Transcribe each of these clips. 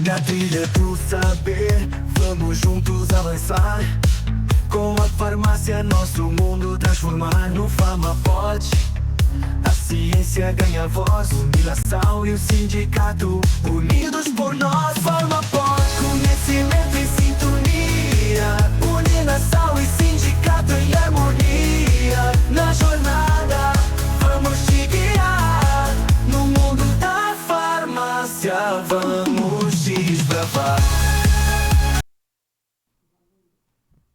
Na trilha do saber, vamos juntos avançar. Com a farmácia, nosso mundo transformar no Farmapod. A ciência ganha voz, o Milassal e o sindicato, unidos por nós. Farmapod, conhecimento em sintonia, Unilassal e sindicato em harmonia. Na jornada, vamos te guiar, no mundo da farmácia, vamos desbravar.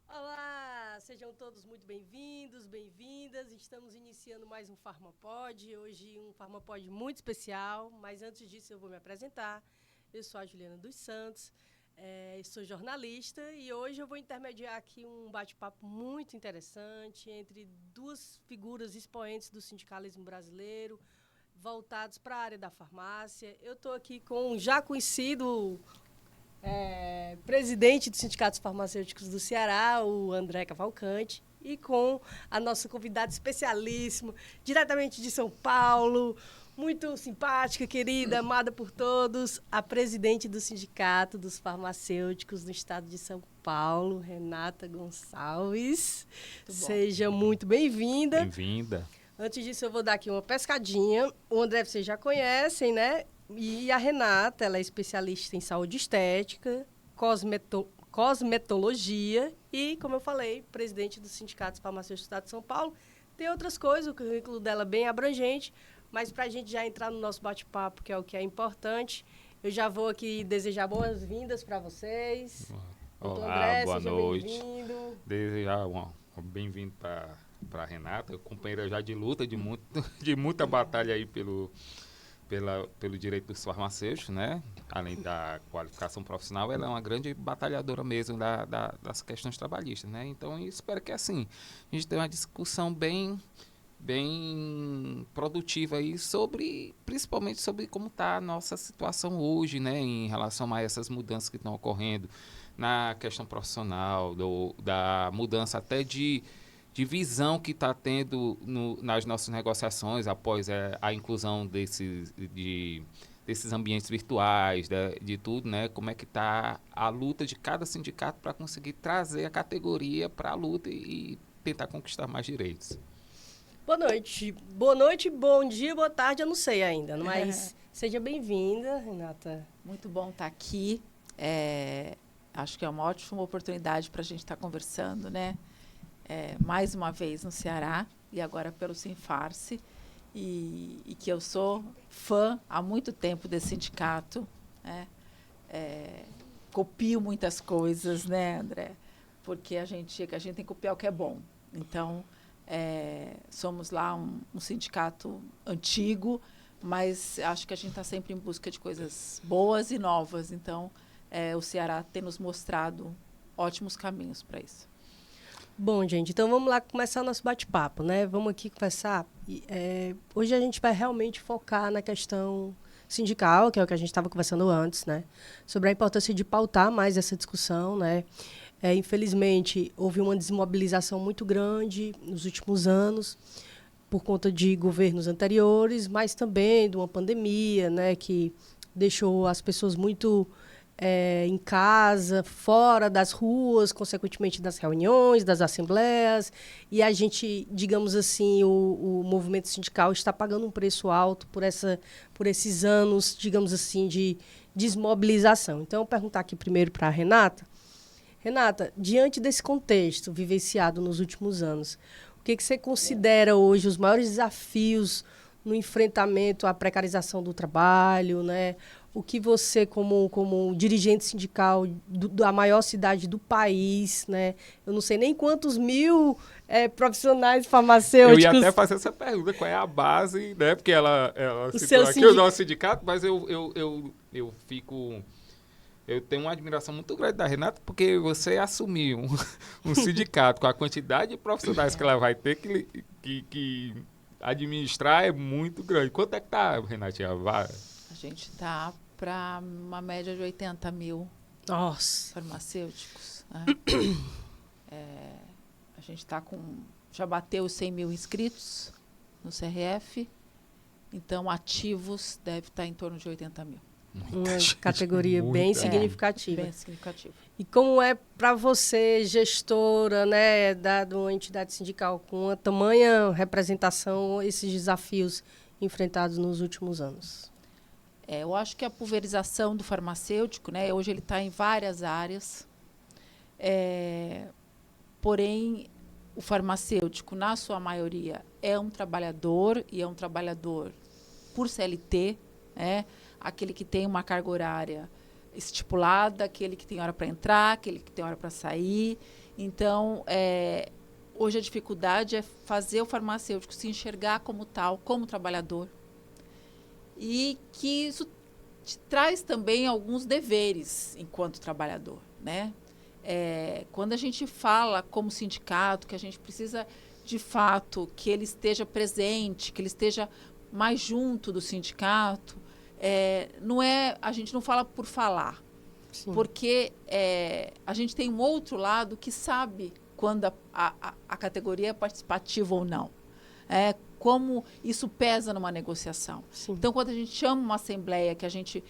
Olá, sejam todos muito bem-vindos, bem-vindas. Estamos iniciando mais um Farmapod, hoje um Farmapod muito especial, mas antes disso eu vou me apresentar. Eu sou a Juliana dos Santos, sou jornalista e hoje eu vou intermediar aqui um bate-papo muito interessante entre duas figuras expoentes do sindicalismo brasileiro, voltados para a área da farmácia. Eu estou aqui com um já conhecido presidente dos Sindicatos Farmacêuticos do Ceará, o André Cavalcante, e com a nossa convidada especialíssima, diretamente de São Paulo, muito simpática, querida, amada por todos, a presidente do Sindicato dos Farmacêuticos no estado de São Paulo, Renata Gonçalves. Seja muito bem-vinda. Bem-vinda. Antes disso, eu vou dar aqui uma pescadinha. O André vocês já conhecem, né? E a Renata, ela é especialista em saúde estética, cosmetologia e, como eu falei, presidente dos Sindicatos Farmacêuticos do Estado de São Paulo. Tem outras coisas, o currículo dela é bem abrangente, mas para a gente já entrar no nosso bate-papo, que é o que é importante, eu já vou aqui desejar boas-vindas para vocês. Doutor Olá, André, boa seja noite. bem-vindo. Desejar um bem-vindo para a Renata, companheira já de luta, de muita batalha aí pelo direito dos farmacêuticos, né? Além da qualificação profissional, ela é uma grande batalhadora mesmo das questões trabalhistas, né? Então, eu espero que, assim, a gente tenha uma discussão bem produtiva aí principalmente sobre como está a nossa situação hoje, né? Em relação a essas mudanças que estão ocorrendo na questão profissional, da mudança até de visão que está tendo nas nossas negociações após a inclusão desses ambientes virtuais, de tudo, né? Como é que está a luta de cada sindicato para conseguir trazer a categoria para a luta e tentar conquistar mais direitos. Boa noite, bom dia, boa tarde, eu não sei ainda, mas seja bem-vinda, Renata. Muito bom estar aqui. Acho que é uma ótima oportunidade para a gente estar conversando, né? Mais uma vez no Ceará e agora pelo Sinfarce, e que eu sou fã há muito tempo desse sindicato, né? Copio muitas coisas, né, André? Porque a gente tem que copiar o que é bom. Então, somos lá um sindicato antigo, mas acho que a gente está sempre em busca de coisas boas e novas. Então, o Ceará tem nos mostrado ótimos caminhos para isso. Bom, gente, então vamos lá começar o nosso bate-papo, né? Vamos aqui conversar. Hoje a gente vai realmente focar na questão sindical, que é o que a gente estava conversando antes, né? Sobre a importância de pautar mais essa discussão, né? Infelizmente, houve uma desmobilização muito grande nos últimos anos, por conta de governos anteriores, mas também de uma pandemia, né? Que deixou as pessoas muito em casa, fora das ruas, consequentemente das reuniões, das assembleias, e a gente, digamos assim, o movimento sindical está pagando um preço alto por esses anos, digamos assim, de desmobilização. Então, eu vou perguntar aqui primeiro para a Renata. Renata, diante desse contexto vivenciado nos últimos anos, o que você considera hoje os maiores desafios no enfrentamento à precarização do trabalho, né? O que você, como dirigente sindical da maior cidade do país, né? Eu não sei nem quantos mil profissionais farmacêuticos... Eu ia até fazer essa pergunta, qual é a base, né? Porque ela citou aqui o nosso sindicato, mas eu tenho uma admiração muito grande da Renata, porque você assumiu um sindicato com a quantidade de profissionais que ela vai ter que administrar é muito grande. Quanto é que está, Renatinha? A gente está para uma média de 80 mil farmacêuticos. Né? A gente já bateu os 100 mil inscritos no CRF, então ativos deve estar em torno de 80 mil. uma categoria bem muita. significativa. Bem significativo. E como é para você, gestora, né, de uma entidade sindical com uma tamanha representação, esses desafios enfrentados nos últimos anos? Eu acho que a pulverização do farmacêutico, né, hoje ele está em várias áreas, porém, o farmacêutico, na sua maioria, é um trabalhador, e é um trabalhador por CLT, né, aquele que tem uma carga horária estipulada, aquele que tem hora para entrar, aquele que tem hora para sair. Então, hoje a dificuldade é fazer o farmacêutico se enxergar como tal, como trabalhador. E que isso te traz também alguns deveres enquanto trabalhador, né? Quando a gente fala como sindicato, que a gente precisa, de fato, que ele esteja presente, que ele esteja mais junto do sindicato, a gente não fala por falar. Sim. Porque a gente tem um outro lado que sabe quando a categoria é participativa ou não. Como isso pesa numa negociação. Sim. Então, quando a gente chama uma assembleia, que a gente,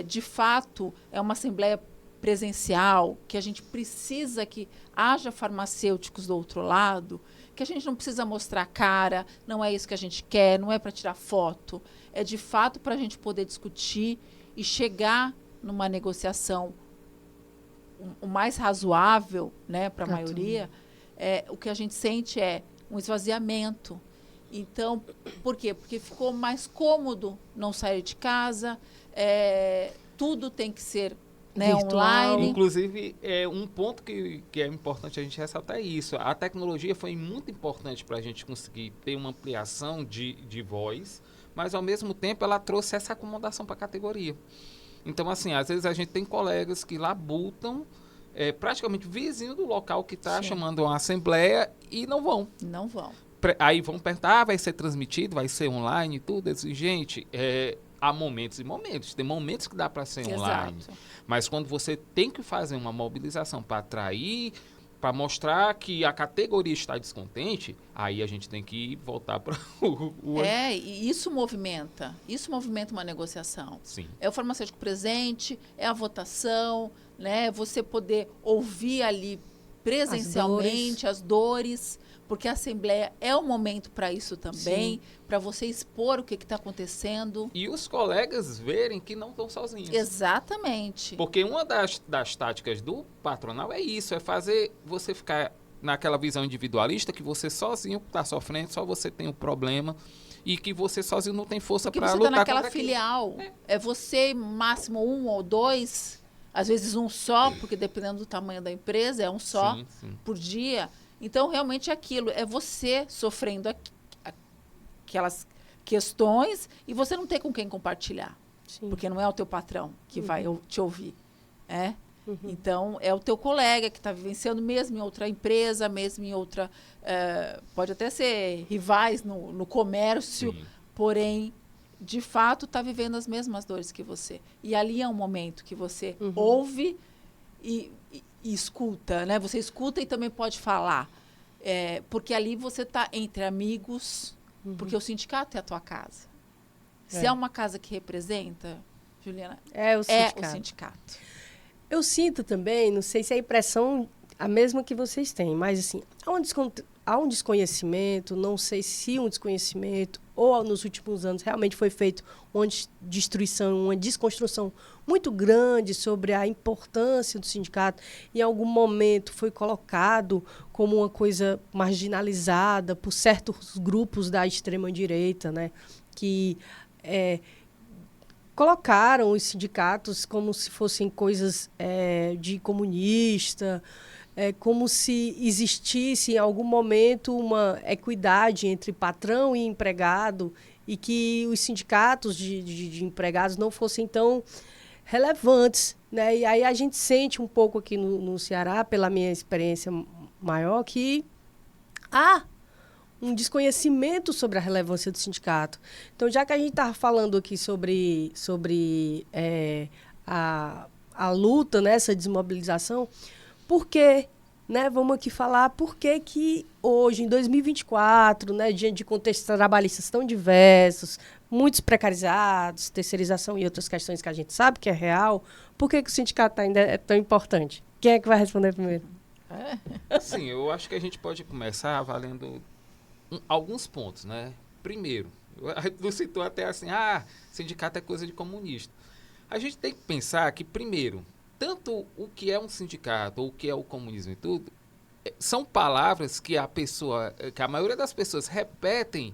de fato, é uma assembleia presencial, que a gente precisa que haja farmacêuticos do outro lado, que a gente não precisa mostrar a cara, não é isso que a gente quer, não é para tirar foto, é de fato para a gente poder discutir e chegar numa negociação o mais razoável, né, para a maioria. O que a gente sente é um esvaziamento. Então, por quê? Porque ficou mais cômodo não sair de casa, tudo tem que ser, né, online. Inclusive, um ponto que é importante a gente ressaltar é isso. A tecnologia foi muito importante para a gente conseguir ter uma ampliação de voz, mas, ao mesmo tempo, ela trouxe essa acomodação para a categoria. Então, assim, às vezes a gente tem colegas que labutam praticamente vizinho do local que está chamando uma assembleia e não vão. Não vão. Aí vão perguntar, vai ser transmitido, vai ser online e tudo. Gente, há momentos e momentos. Tem momentos que dá para ser online. Mas quando você tem que fazer uma mobilização para atrair, para mostrar que a categoria está descontente, aí a gente tem que voltar para e isso movimenta uma negociação. Sim. É o farmacêutico presente, é a votação, né? Você poder ouvir ali presencialmente as dores, porque a Assembleia é um momento para isso também, para você expor o que está acontecendo. E os colegas verem que não estão sozinhos. Exatamente. Porque uma das táticas do patronal é isso, é fazer você ficar naquela visão individualista que você sozinho está sofrendo, só você tem um problema e que você sozinho não tem força para lutar contra naquela filial. É você, máximo um ou dois, às vezes um só, porque dependendo do tamanho da empresa, é um só por dia. Então, realmente é aquilo, é você sofrendo aquelas questões e você não tem com quem compartilhar. Sim. Porque não é o teu patrão que vai te ouvir. Então, é o teu colega que está vivenciando mesmo em outra empresa, mesmo em outra... pode até ser rivais no comércio, porém, de fato, está vivendo as mesmas dores que você. E ali é um momento que você ouve e escuta, né? Você escuta e também pode falar. Porque ali você está entre amigos, porque o sindicato é a tua casa. Se é uma casa que representa, Juliana, é o sindicato. Eu sinto também, não sei se é a impressão a mesma que vocês têm, mas assim, há um desconhecimento, não sei se um desconhecimento, ou nos últimos anos realmente foi feito uma destruição, uma desconstrução muito grande sobre a importância do sindicato. Em algum momento foi colocado como uma coisa marginalizada por certos grupos da extrema-direita, né, que colocaram os sindicatos como se fossem coisas de comunista, como se existisse em algum momento uma equidade entre patrão e empregado e que os sindicatos de empregados não fossem tão relevantes, né? E aí a gente sente um pouco aqui no Ceará, pela minha experiência maior, que há um desconhecimento sobre a relevância do sindicato. Então, já que a gente está falando aqui sobre a luta, né, essa desmobilização, por que né, vamos aqui falar por que hoje, em 2024, né, diante de contextos trabalhistas tão diversos, muitos precarizados, terceirização e outras questões que a gente sabe que é real, por que o sindicato ainda é tão importante? Quem é que vai responder primeiro? Sim, eu acho que a gente pode começar avaliando alguns pontos, né? Primeiro, tu citou até assim, sindicato é coisa de comunista. A gente tem que pensar que, primeiro, tanto o que é um sindicato ou o que é o comunismo e tudo, são palavras que a maioria das pessoas repetem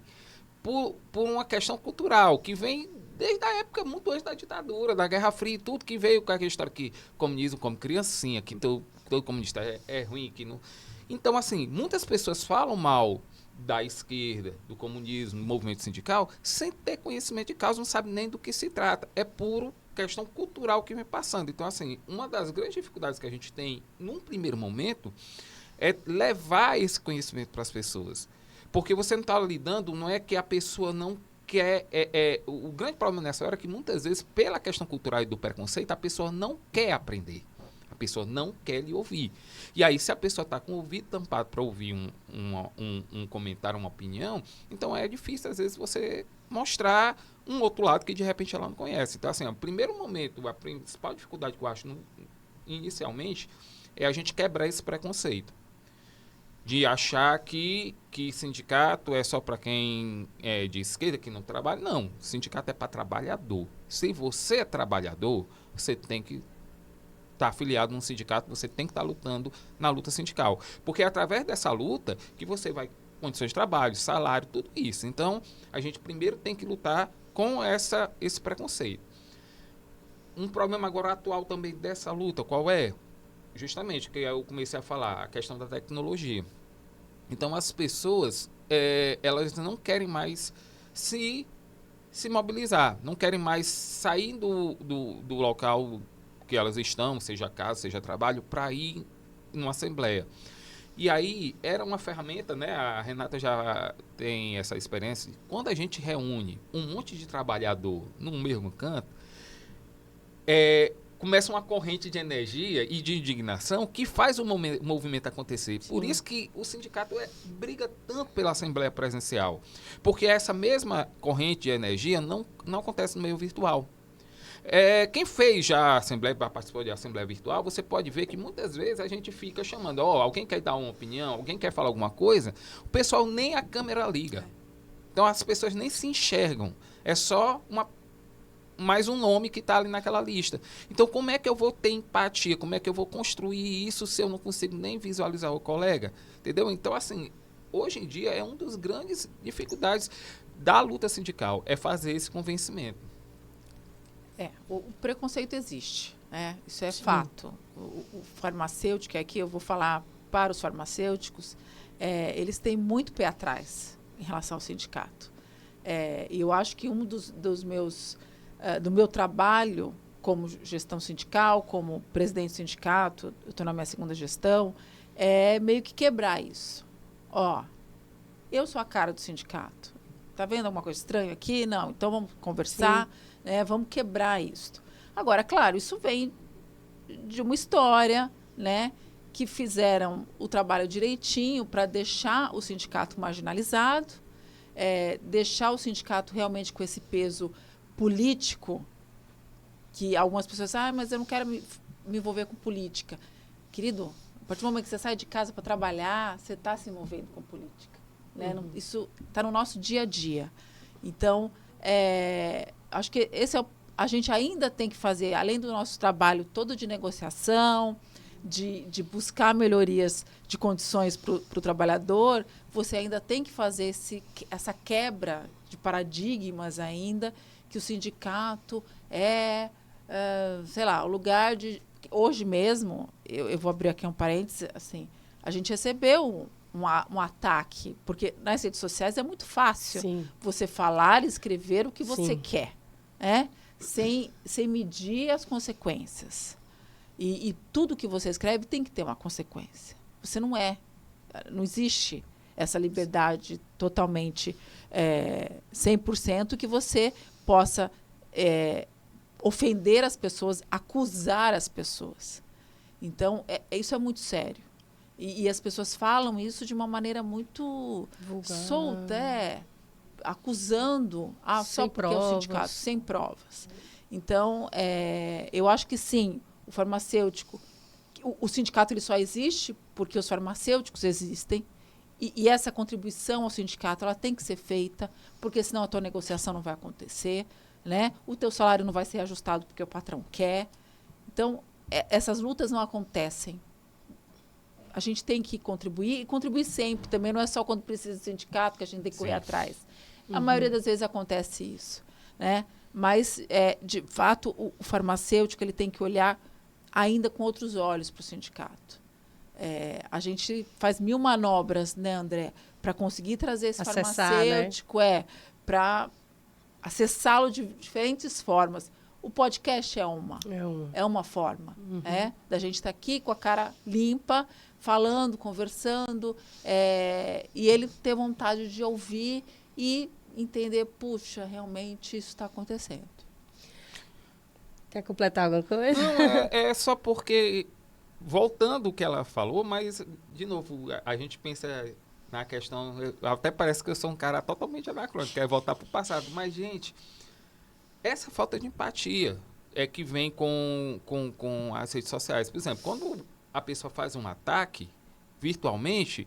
por uma questão cultural, que vem desde a época muito antes da ditadura, da Guerra Fria, tudo que veio com aquela história que comunismo como criancinha, que todo comunista é ruim, que não... Então, assim, muitas pessoas falam mal da esquerda, do comunismo, do movimento sindical, sem ter conhecimento de causa, não sabe nem do que se trata. É puro questão cultural que vem passando. Então, assim, uma das grandes dificuldades que a gente tem, num primeiro momento, é levar esse conhecimento para as pessoas. Porque você não está lidando, não é que a pessoa não quer... o grande problema nessa hora é que, muitas vezes, pela questão cultural e do preconceito, a pessoa não quer aprender. A pessoa não quer lhe ouvir. E aí, se a pessoa está com o ouvido tampado para ouvir um comentário, uma opinião, então é difícil, às vezes, você mostrar um outro lado que, de repente, ela não conhece. Então, assim, o primeiro momento, a principal dificuldade que eu acho, inicialmente, é a gente quebrar esse preconceito. De achar que sindicato é só para quem é de esquerda, que não trabalha. Não, sindicato é para trabalhador. Se você é trabalhador, você tem que estar afiliado num sindicato, você tem que estar lutando na luta sindical. Porque é através dessa luta que você vai condições de trabalho, salário, tudo isso. Então, a gente primeiro tem que lutar com esse preconceito. Um problema agora atual também dessa luta, qual é? Justamente, que eu comecei a falar, a questão da tecnologia. Então, as pessoas, elas não querem mais se mobilizar, não querem mais sair do local que elas estão, seja casa, seja trabalho, para ir numa assembleia. E aí, era uma ferramenta, né? A Renata já tem essa experiência. Quando a gente reúne um monte de trabalhador num mesmo canto, começa uma corrente de energia e de indignação que faz o movimento acontecer. Sim. Por isso que o sindicato briga tanto pela assembleia presencial. Porque essa mesma corrente de energia não acontece no meio virtual. Quem fez já assembleia, participou de assembleia virtual, você pode ver que muitas vezes a gente fica chamando, alguém quer dar uma opinião, alguém quer falar alguma coisa, o pessoal nem a câmera liga. Então as pessoas nem se enxergam. É só mais um nome que está ali naquela lista. Então, como é que eu vou ter empatia? Como é que eu vou construir isso se eu não consigo nem visualizar o colega? Entendeu? Então, assim, hoje em dia é uma das grandes dificuldades da luta sindical, é fazer esse convencimento. O preconceito existe, né? Isso é fato. O farmacêutico, aqui eu vou falar para os farmacêuticos, eles têm muito pé atrás em relação ao sindicato. E eu acho que um dos meus... do meu trabalho como gestão sindical, como presidente do sindicato, eu estou na minha segunda gestão, é meio que quebrar isso. Eu sou a cara do sindicato. Está vendo alguma coisa estranha aqui? Não, então vamos conversar, né? Vamos quebrar isso. Agora, claro, isso vem de uma história, né, que fizeram o trabalho direitinho para deixar o sindicato marginalizado, deixar o sindicato realmente com esse peso político, que algumas pessoas mas eu não quero me envolver com política. Querido, a partir do momento que você sai de casa para trabalhar, você está se envolvendo com política. Né? Isso está no nosso dia a dia. Então, acho que a gente ainda tem que fazer, além do nosso trabalho todo de negociação, de buscar melhorias de condições para o trabalhador, você ainda tem que fazer essa quebra de paradigmas ainda, que o sindicato sei lá, o lugar de... Hoje mesmo, eu vou abrir aqui um parênteses, assim, a gente recebeu um ataque, porque nas redes sociais é muito fácil você falar e escrever o que você quer, sem medir as consequências. E tudo que você escreve tem que ter uma consequência. Você não existe essa liberdade totalmente 100% que você possa ofender as pessoas, acusar as pessoas. Então, isso é muito sério. E as pessoas falam isso de uma maneira muito Vulgar. solta, acusando, só Sem porque é o provas. sindicato, sem provas. Então, eu acho que sim, o farmacêutico, o sindicato ele só existe porque os farmacêuticos existem, e essa contribuição ao sindicato ela tem que ser feita, porque senão a tua negociação não vai acontecer, né? O teu salário não vai ser ajustado porque o patrão quer. Então, essas lutas não acontecem. A gente tem que contribuir, e contribuir sempre. Também não é só quando precisa do sindicato que a gente tem que correr atrás. A maioria das vezes acontece isso, né? Mas, de fato, o farmacêutico ele tem que olhar ainda com outros olhos para o sindicato. A gente faz 1000 manobras, né, André, para conseguir trazer esse farmacêutico, para acessá-lo de diferentes formas. O podcast é uma forma, da gente estar aqui com a cara limpa, falando, conversando, e ele ter vontade de ouvir e entender, puxa, realmente isso está acontecendo. Quer completar alguma coisa? Não, é só porque, voltando o que ela falou, mas, de novo, a gente pensa na questão, até parece que eu sou um cara totalmente anacrônico, quer voltar para o passado, mas, gente, essa falta de empatia é que vem com as redes sociais. Por exemplo, quando a pessoa faz um ataque virtualmente,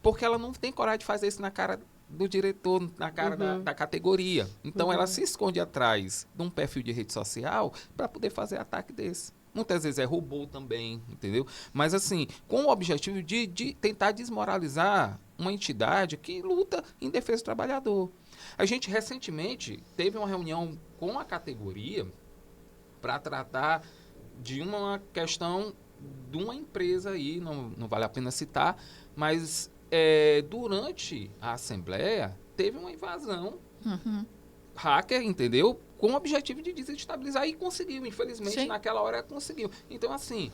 porque ela não tem coragem de fazer isso na cara do diretor, na cara da categoria. Então, ela se esconde atrás de um perfil de rede social para poder fazer ataque desse. Muitas vezes é robô também, entendeu? Mas, assim, com o objetivo de tentar desmoralizar uma entidade que luta em defesa do trabalhador. A gente, recentemente, teve uma reunião com a categoria para tratar de uma questão de uma empresa aí, não vale a pena citar, mas durante a Assembleia teve uma invasão hacker, entendeu? Com o objetivo de desestabilizar e conseguiu, infelizmente, naquela hora conseguiu. Então, assim,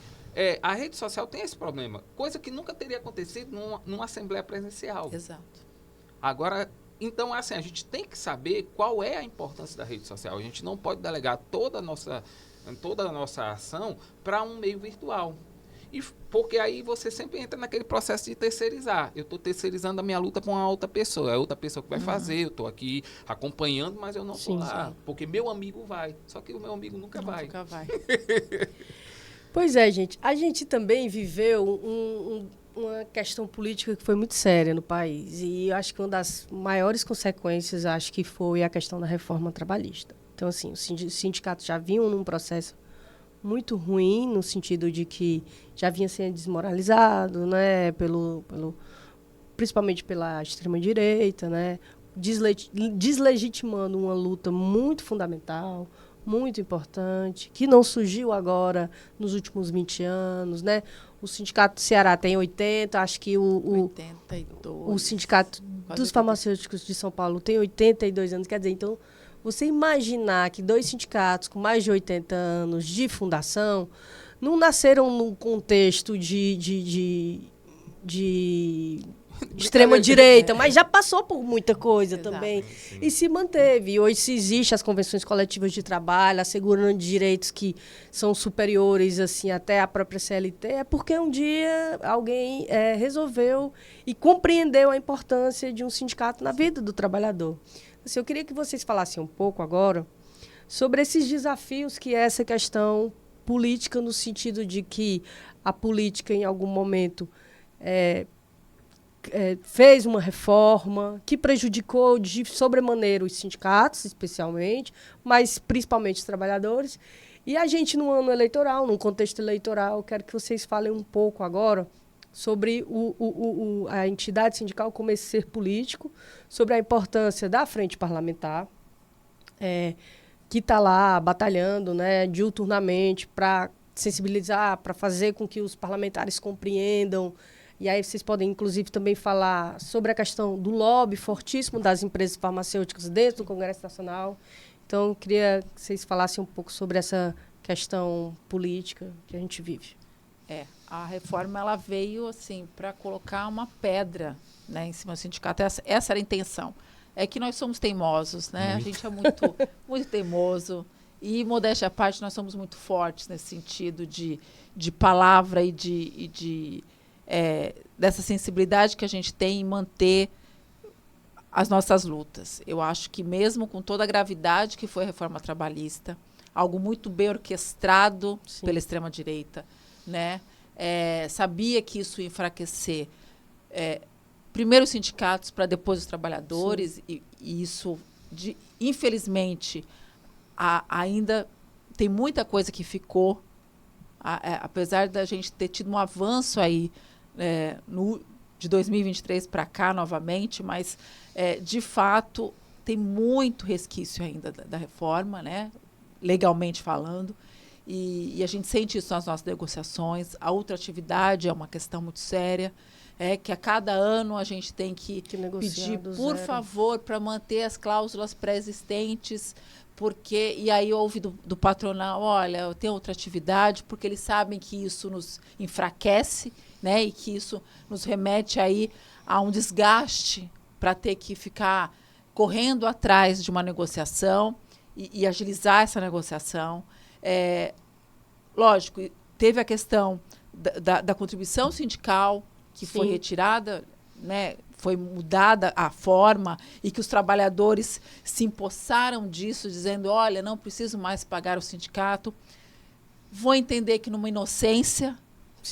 a rede social tem esse problema, coisa que nunca teria acontecido numa Assembleia presencial. Exato. Agora, então, assim, a gente tem que saber qual é a importância da rede social. A gente não pode delegar toda a nossa ação para um meio virtual. Porque aí você sempre entra naquele processo de terceirizar. Eu estou terceirizando a minha luta para uma outra pessoa. É outra pessoa que vai fazer. Eu estou aqui acompanhando, mas eu não estou lá. Sim. Porque meu amigo vai. Só que o meu amigo nunca vai. Nunca vai. Pois é, gente. A gente também viveu uma questão política que foi muito séria no país. E eu acho que uma das maiores consequências, acho que foi a questão da reforma trabalhista. Então, assim, os sindicatos já vinham num processo muito ruim, no sentido de que já vinha sendo desmoralizado, né, principalmente pela extrema-direita, né, deslegitimando uma luta muito fundamental, muito importante, que não surgiu agora nos últimos 20 anos, né? O Sindicato do Ceará tem 80, acho que o Sindicato dos Farmacêuticos de São Paulo tem 82 anos, quer dizer, então, você imaginar que 2 sindicatos com mais de 80 anos de fundação não nasceram num contexto de extrema-direita, mas já passou por muita coisa também. Sim. E se manteve. Hoje se existem as convenções coletivas de trabalho, assegurando direitos que são superiores assim, até a própria CLT, é porque um dia alguém resolveu e compreendeu a importância de um sindicato na vida do trabalhador. Assim, eu queria que vocês falassem um pouco agora sobre esses desafios que é essa questão política, no sentido de que a política, em algum momento, fez uma reforma que prejudicou de sobremaneira os sindicatos, especialmente, mas principalmente os trabalhadores. E a gente, no ano eleitoral, num contexto eleitoral, quero que vocês falem um pouco agora sobre a entidade sindical como esse ser político, sobre a importância da frente parlamentar, que está lá batalhando, né, diuturnamente para sensibilizar, para fazer com que os parlamentares compreendam. E aí vocês podem, inclusive, também falar sobre a questão do lobby fortíssimo das empresas farmacêuticas dentro do Congresso Nacional. Então, eu queria que vocês falassem um pouco sobre essa questão política que a gente vive. A reforma ela veio assim para colocar uma pedra, né, em cima do sindicato. Essa era a intenção. É que nós somos teimosos, né? A gente é muito, muito teimoso. E, modéstia à parte, nós somos muito fortes nesse sentido de palavra e de dessa sensibilidade que a gente tem em manter as nossas lutas. Eu acho que mesmo com toda a gravidade que foi a reforma trabalhista, algo muito bem orquestrado pela extrema-direita, né? Sabia que isso ia enfraquecer primeiro os sindicatos para depois os trabalhadores, e isso, infelizmente, ainda tem muita coisa que ficou, apesar da gente ter tido um avanço aí de 2023 para cá novamente, mas, de fato, tem muito resquício ainda da reforma, né? Legalmente falando, e a gente sente isso nas nossas negociações. A ultratividade é uma questão muito séria, que a cada ano a gente tem que pedir, por favor, para manter as cláusulas pré-existentes, porque, e aí ouve do patronal, olha, eu tenho outra atividade, porque eles sabem que isso nos enfraquece, né, e que isso nos remete aí a um desgaste para ter que ficar correndo atrás de uma negociação e agilizar essa negociação. Lógico, teve a questão da contribuição sindical, que foi retirada, né, foi mudada a forma, e que os trabalhadores se empossaram disso, dizendo, olha, não preciso mais pagar o sindicato. Vou entender que numa inocência,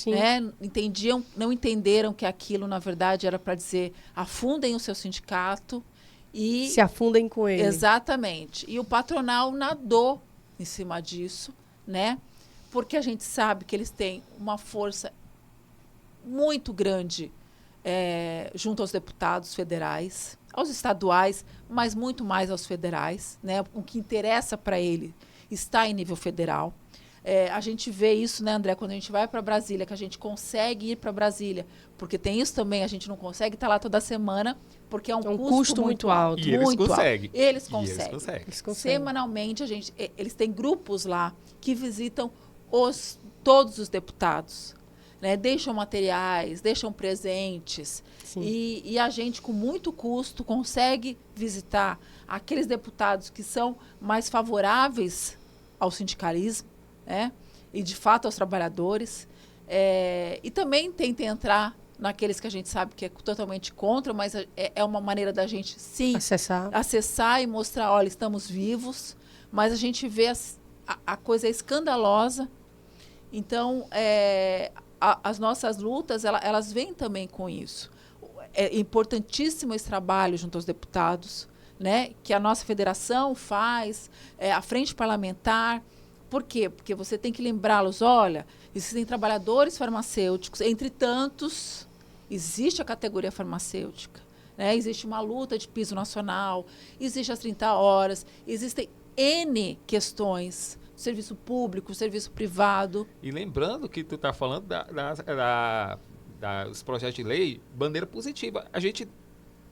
né, não entenderam que aquilo, na verdade, era para dizer, afundem o seu sindicato. E se afundem com ele. Exatamente. E o patronal nadou em cima disso, né, porque a gente sabe que eles têm uma força muito grande junto aos deputados federais, aos estaduais, mas muito mais aos federais, né? O que interessa para ele está em nível federal. A gente vê isso, né, André, quando a gente vai para Brasília, que a gente consegue ir para Brasília, porque tem isso também, a gente não consegue estar lá toda semana, porque é um custo muito alto. E eles conseguem. Eles conseguem. Semanalmente, eles têm grupos lá que visitam todos os deputados, né? Deixam materiais, deixam presentes, e a gente, com muito custo, consegue visitar aqueles deputados que são mais favoráveis ao sindicalismo, né? E, de fato, aos trabalhadores. E também tenta entrar naqueles que a gente sabe que é totalmente contra, mas é uma maneira da gente, sim, acessar e mostrar, olha, estamos vivos, mas a gente vê a coisa escandalosa. Então, as nossas lutas, elas vêm também com isso. É importantíssimo esse trabalho junto aos deputados, né, que a nossa federação faz, a frente parlamentar. Por quê? Porque você tem que lembrá-los, olha, existem trabalhadores farmacêuticos, entre tantos, existe a categoria farmacêutica, né, existe uma luta de piso nacional, existe as 30 horas, existem N questões, serviço público, serviço privado. E lembrando que tu está falando dos projetos de lei, bandeira positiva. A gente,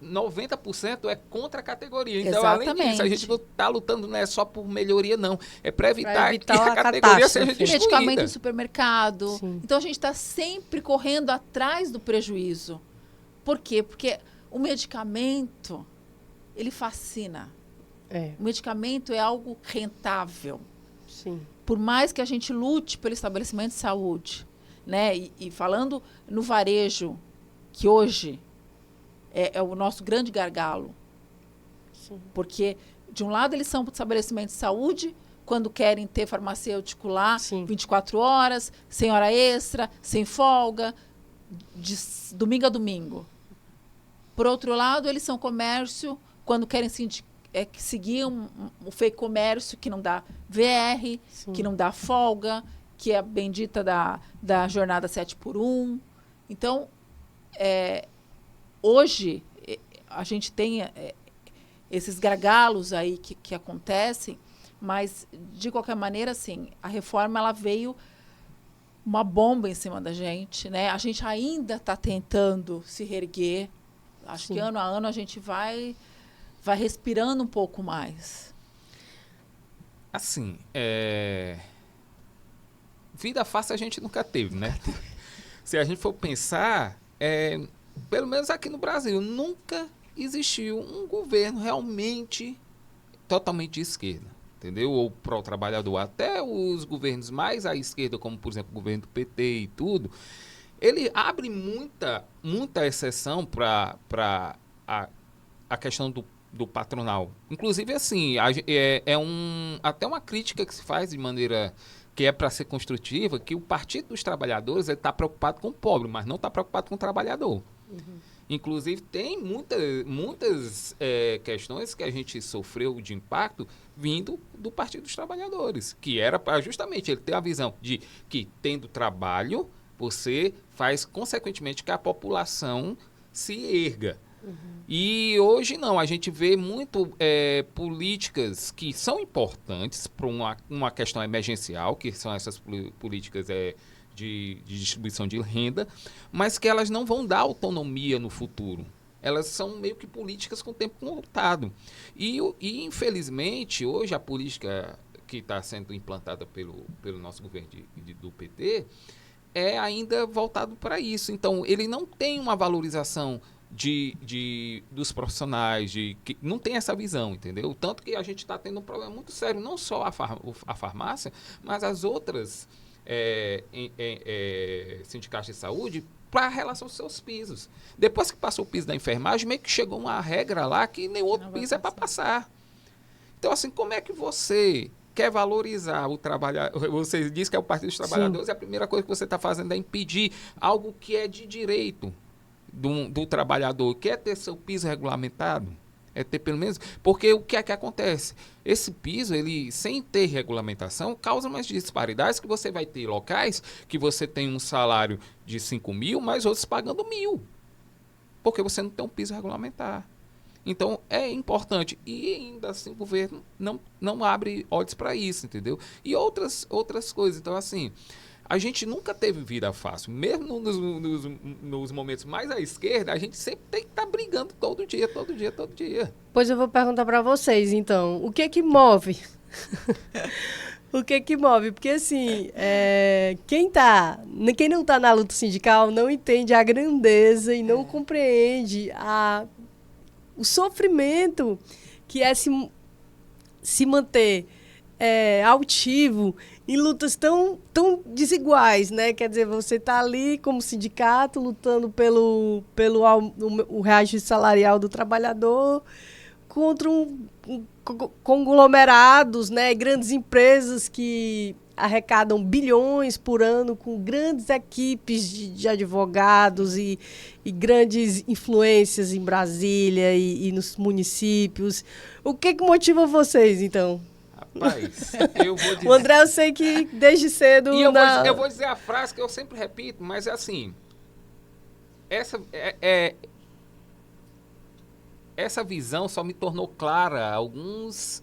90% é contra a categoria. Então, exatamente, além disso, a gente não está lutando, não é só por melhoria, não. É para evitar que a categoria seja destruída. Medicamento no supermercado. Sim. Então, a gente está sempre correndo atrás do prejuízo. Por quê? Porque o medicamento, ele fascina. O medicamento é algo rentável. Sim. Por mais que a gente lute pelo estabelecimento de saúde, né? E falando no varejo, que hoje é o nosso grande gargalo. Sim. Porque, de um lado, eles são estabelecimento de saúde, quando querem ter farmacêutico lá, 24 horas, sem hora extra, sem folga, de domingo a domingo. Por outro lado, eles são comércio, quando querem seguir o fake comércio, que não dá VR, que não dá folga, que é a bendita da jornada 7x1. Então, hoje, a gente tem esses gargalos aí que acontecem, mas, de qualquer maneira, assim, a reforma ela veio uma bomba em cima da gente, né? A gente ainda está tentando se reerguer. Acho que ano a ano a gente vai respirando um pouco mais. Assim, vida fácil a gente nunca teve, né? Se a gente for pensar, pelo menos aqui no Brasil, nunca existiu um governo realmente totalmente de esquerda, entendeu? Ou pró-trabalhador. Até os governos mais à esquerda, como, por exemplo, o governo do PT e tudo, ele abre muita exceção para a questão do patronal. Inclusive, assim, até uma crítica que se faz de maneira que é para ser construtiva, que o Partido dos Trabalhadores está preocupado com o pobre, mas não está preocupado com o trabalhador. Inclusive, tem muitas questões que a gente sofreu de impacto vindo do Partido dos Trabalhadores, que era para justamente ele ter a visão de que, tendo trabalho, você faz, consequentemente, que a população se erga. E hoje não, a gente vê muito políticas que são importantes para uma questão emergencial, que são essas políticas de distribuição de renda, mas que elas não vão dar autonomia no futuro. Elas são meio que políticas com o tempo contado. E infelizmente, hoje a política que está sendo implantada pelo nosso governo do PT é ainda voltado para isso. Então, ele não tem uma valorização dos profissionais, que não tem essa visão, entendeu? Tanto que a gente está tendo um problema muito sério, não só a farmácia, mas as outras sindicatos de saúde, para a relação aos seus pisos. Depois que passou o piso da enfermagem, meio que chegou uma regra lá que nem outro piso é para passar. Então, assim, como é que você quer valorizar o trabalhador? Você diz que é o Partido dos Trabalhadores, e a primeira coisa que você está fazendo é impedir algo que é de direito do trabalhador, quer ter seu piso regulamentado, é ter pelo menos, porque o que é que acontece? Esse piso, ele sem ter regulamentação, causa umas disparidades que você vai ter locais que você tem um salário de 5 mil, mas outros pagando 1.000, porque você não tem um piso regulamentar. Então, é importante. E ainda assim, o governo não abre olhos para isso, entendeu? E outras coisas. Então, assim, a gente nunca teve vida fácil. Mesmo nos momentos mais à esquerda, a gente sempre tem que estar brigando todo dia. Pois eu vou perguntar para vocês, então. O que é que move? O que é que move? Porque, assim, quem não está na luta sindical não entende a grandeza e não compreende o sofrimento que é se manter altivo em lutas tão desiguais, né? Quer dizer, você está ali como sindicato lutando pelo o reajuste salarial do trabalhador contra conglomerados, né? Grandes empresas que arrecadam bilhões por ano com grandes equipes de advogados e grandes influências em Brasília e nos municípios. O que motiva vocês, então? Rapaz, eu vou dizer... O André, eu sei que desde cedo... E eu vou dizer a frase que eu sempre repito, mas é assim... Essa visão só me tornou clara há uns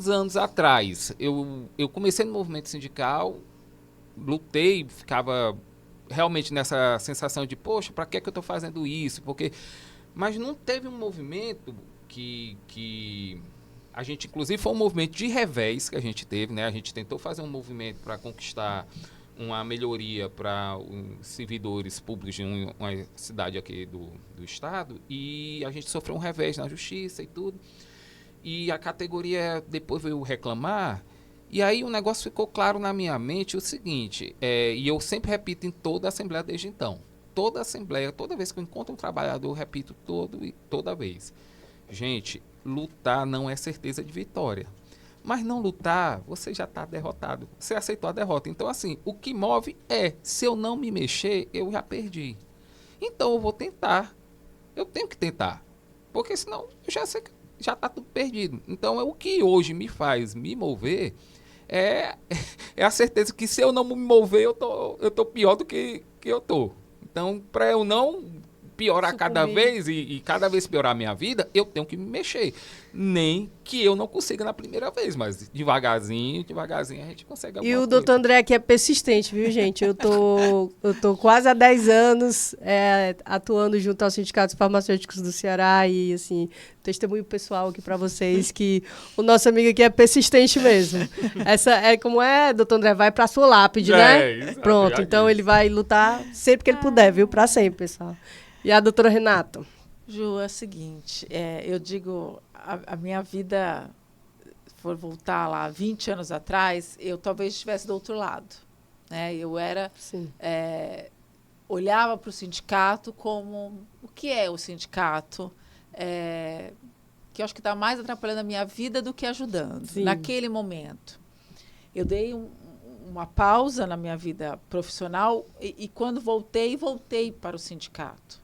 anos atrás. Eu comecei no movimento sindical, lutei, ficava realmente nessa sensação de, poxa, para que eu estou fazendo isso? Mas não teve um movimento que a gente, inclusive, foi um movimento de revés que a gente teve, né? A gente tentou fazer um movimento para conquistar uma melhoria para os servidores públicos de uma cidade aqui do estado, e a gente sofreu um revés na justiça e tudo. E a categoria depois veio reclamar, e aí o negócio ficou claro na minha mente o seguinte, e eu sempre repito em toda a Assembleia desde então. Toda Assembleia, toda vez que eu encontro um trabalhador, eu repito toda vez. Gente, lutar não é certeza de vitória. Mas não lutar, você já está derrotado. Você aceitou a derrota. Então, assim, o que move se eu não me mexer, eu já perdi. Então, eu vou tentar. Eu tenho que tentar. Porque senão, eu já sei que já está tudo perdido. Então, o que hoje me faz me mover é a certeza que se eu não me mover, eu tô pior do que eu tô. Então, para eu não piorar cada vez e cada vez piorar a minha vida, eu tenho que me mexer. Nem que eu não consiga na primeira vez, mas devagarzinho a gente consegue alguma coisa. E o doutor André aqui é persistente, viu, gente? Eu tô quase há 10 anos atuando junto aos sindicatos farmacêuticos do Ceará e, assim, testemunho pessoal aqui para vocês que o nosso amigo aqui é persistente mesmo. Essa como doutor André, vai para sua lápide, né? Exato, pronto, então ele vai lutar sempre que ele puder, viu? Para sempre, pessoal. E a doutora Renata? Ju, é o seguinte, eu digo, a minha vida, for voltar lá 20 anos atrás, eu talvez estivesse do outro lado. Né? Eu era... olhava para o sindicato como o que é o sindicato, que eu acho que está mais atrapalhando a minha vida do que ajudando, Sim. naquele momento. Eu dei uma pausa na minha vida profissional e quando voltei para o sindicato.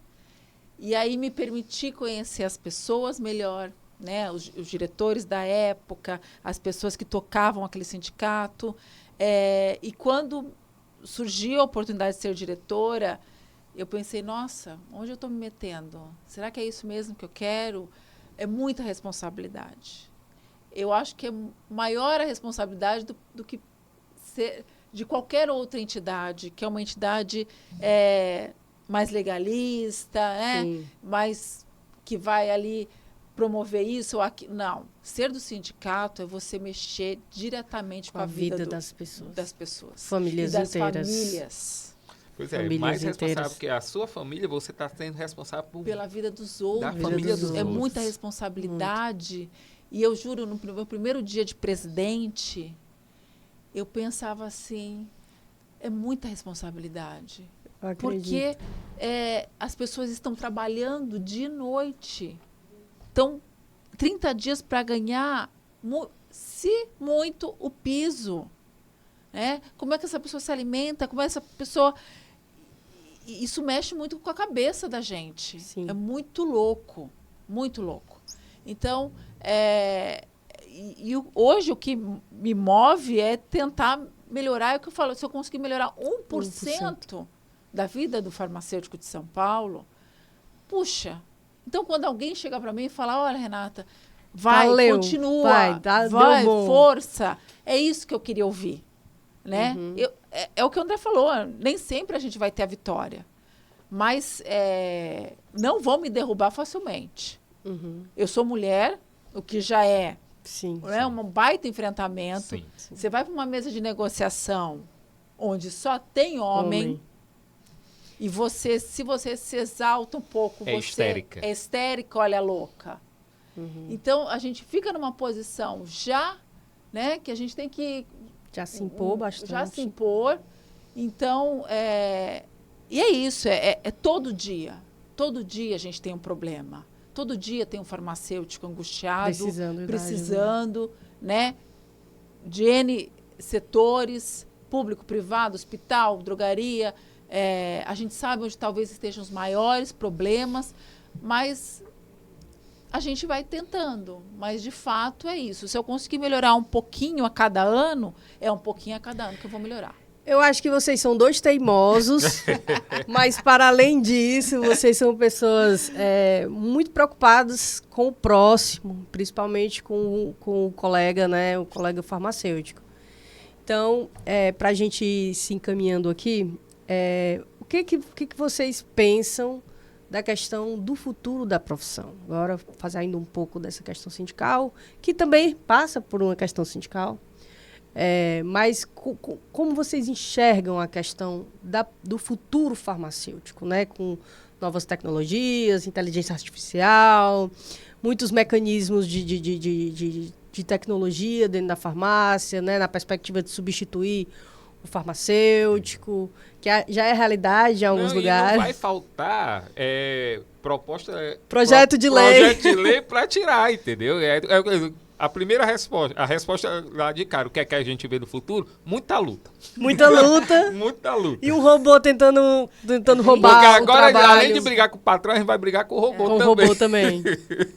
E aí me permiti conhecer as pessoas melhor, né? Os diretores da época, as pessoas que tocavam aquele sindicato. E quando surgiu a oportunidade de ser diretora, eu pensei, nossa, onde eu estou me metendo? Será que é isso mesmo que eu quero? É muita responsabilidade. Eu acho que é maior a responsabilidade do que ser de qualquer outra entidade, que é uma entidade mais legalista, né? Mais que vai ali promover isso ou aquilo. Não. Ser do sindicato é você mexer diretamente com a vida das pessoas. Famílias e das inteiras. Famílias. Pois é, Famílias mais responsável inteiras. que a sua família, você está sendo responsável Pela vida dos outros. da família dos É outros. muita responsabilidade. E eu juro, no meu primeiro dia de presidente, eu pensava assim, é muita responsabilidade. Porque as pessoas estão trabalhando de noite. Então, 30 dias para ganhar, se muito, o piso. Né? Como é que essa pessoa se alimenta? Como é que essa pessoa... Isso mexe muito com a cabeça da gente. Sim. É muito louco. Muito louco. Então, hoje o que me move é tentar melhorar. É o que eu falo, se eu conseguir melhorar 1% da vida do farmacêutico de São Paulo, puxa. Então, quando alguém chega para mim e fala, olha, Renata, vai, Valeu, continua, vai, força. É isso que eu queria ouvir. Né? É o que o André falou, nem sempre a gente vai ter a vitória. Mas não vão me derrubar facilmente. Eu sou mulher, o que já é um baita enfrentamento. Sim. Você vai para uma mesa de negociação onde só tem homem. E se você se exalta um pouco, você histérica. É histérica, olha, louca. Então, a gente fica numa posição já, né, que a gente tem que... Já se impor bastante. Já se impor. Então, e é isso, é todo dia. Todo dia a gente tem um problema. Todo dia tem um farmacêutico angustiado, precisando, né, de N setores, público, privado, hospital, drogaria. A gente sabe onde talvez estejam os maiores problemas, mas a gente vai tentando. Mas, de fato, é isso. Se eu conseguir melhorar um pouquinho a cada ano, é um pouquinho a cada ano que eu vou melhorar. Eu acho que vocês são dois teimosos, mas, para além disso, vocês são pessoas muito preocupadas com o próximo, principalmente com o colega, né, o colega farmacêutico. Então, para a gente ir se encaminhando aqui, o que vocês pensam da questão do futuro da profissão? Agora, fazendo um pouco dessa questão sindical, que também passa por uma questão sindical. Mas como vocês enxergam a questão do futuro farmacêutico, né? Com novas tecnologias, inteligência artificial, muitos mecanismos de tecnologia dentro da farmácia, né? Na perspectiva de substituir o farmacêutico, que já é realidade em alguns lugares. Não vai faltar projeto de lei para tirar, entendeu? A primeira resposta, a resposta lá de cara, o que é que a gente vê no futuro? Muita luta. Muita luta. Muita luta. E um robô tentando roubar porque agora, o trabalho. além de brigar com o patrão, a gente vai brigar com o robô também. Com o robô também.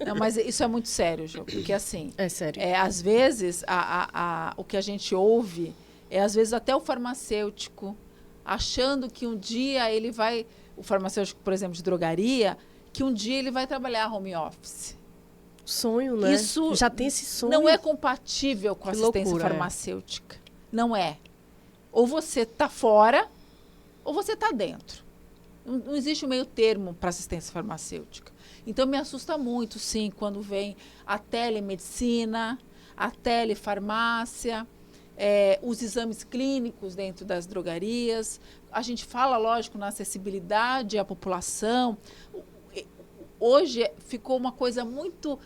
Não, mas isso é muito sério, Jô, porque assim... É sério. Às vezes, o que a gente ouve às vezes, até o farmacêutico achando que um dia ele vai... O farmacêutico, por exemplo, de drogaria, que um dia ele vai trabalhar home office. Sonho, né? Isso já tem esse sonho. Não é compatível com a assistência loucura, farmacêutica. Não é. Ou você está fora, ou você está dentro. Não existe um meio termo para assistência farmacêutica. Então, me assusta muito, sim, quando vem a telemedicina, a telefarmácia, os exames clínicos dentro das drogarias. A gente fala, lógico, na acessibilidade à população. Hoje ficou uma coisa muito...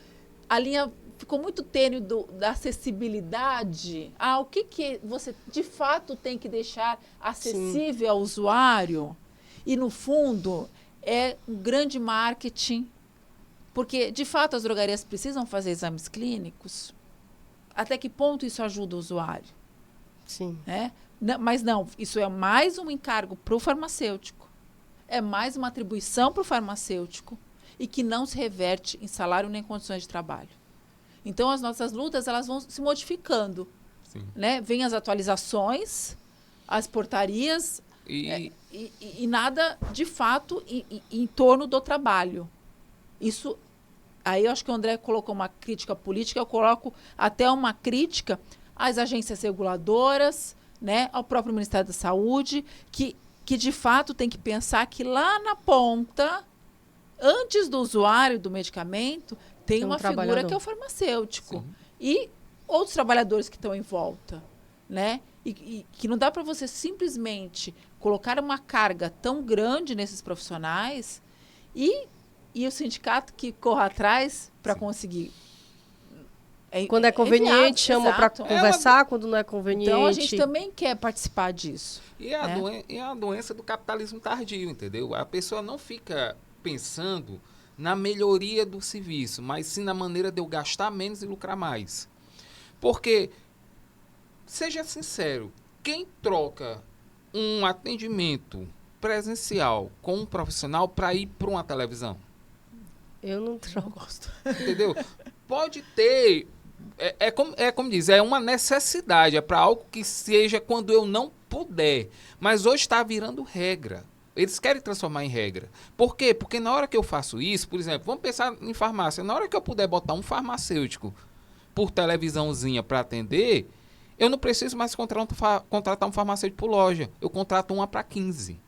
A linha ficou muito tênue da acessibilidade. O que você, de fato, tem que deixar acessível ao usuário? E, no fundo, é um grande marketing, porque, de fato, as drogarias precisam fazer exames clínicos. Até que ponto isso ajuda o usuário? Sim. Né? Mas não, isso é mais um encargo para o farmacêutico. É mais uma atribuição para o farmacêutico e que não se reverte em salário nem em condições de trabalho. Então, as nossas lutas elas vão se modificando. Sim. Né? Vêm as atualizações, as portarias e nada, de fato, em torno do trabalho. Isso, aí eu acho que o André colocou uma crítica política, eu coloco até uma crítica às agências reguladoras, né? Ao próprio Ministério da Saúde, que de fato tem que pensar que lá na ponta, antes do usuário do medicamento, tem uma figura que é o farmacêutico. Sim. E outros trabalhadores que estão em volta, né? E que não dá para você simplesmente colocar uma carga tão grande nesses profissionais e o sindicato que corra atrás para conseguir. Quando é conveniente, chama para conversar, quando não é conveniente. Então, a gente também quer participar disso. E é a doença do capitalismo tardio, entendeu? A pessoa não fica pensando na melhoria do serviço, mas sim na maneira de eu gastar menos e lucrar mais. Porque, seja sincero, quem troca um atendimento presencial com um profissional para ir para uma televisão? Eu não gosto. Entendeu? Pode ter... como diz, é uma necessidade, é para algo que seja quando eu não puder. Mas hoje está virando regra. Eles querem transformar em regra. Por quê? Porque na hora que eu faço isso, por exemplo, vamos pensar em farmácia. Na hora que eu puder botar um farmacêutico por televisãozinha para atender, eu não preciso mais contratar um farmacêutico por loja. Eu contrato uma para 15,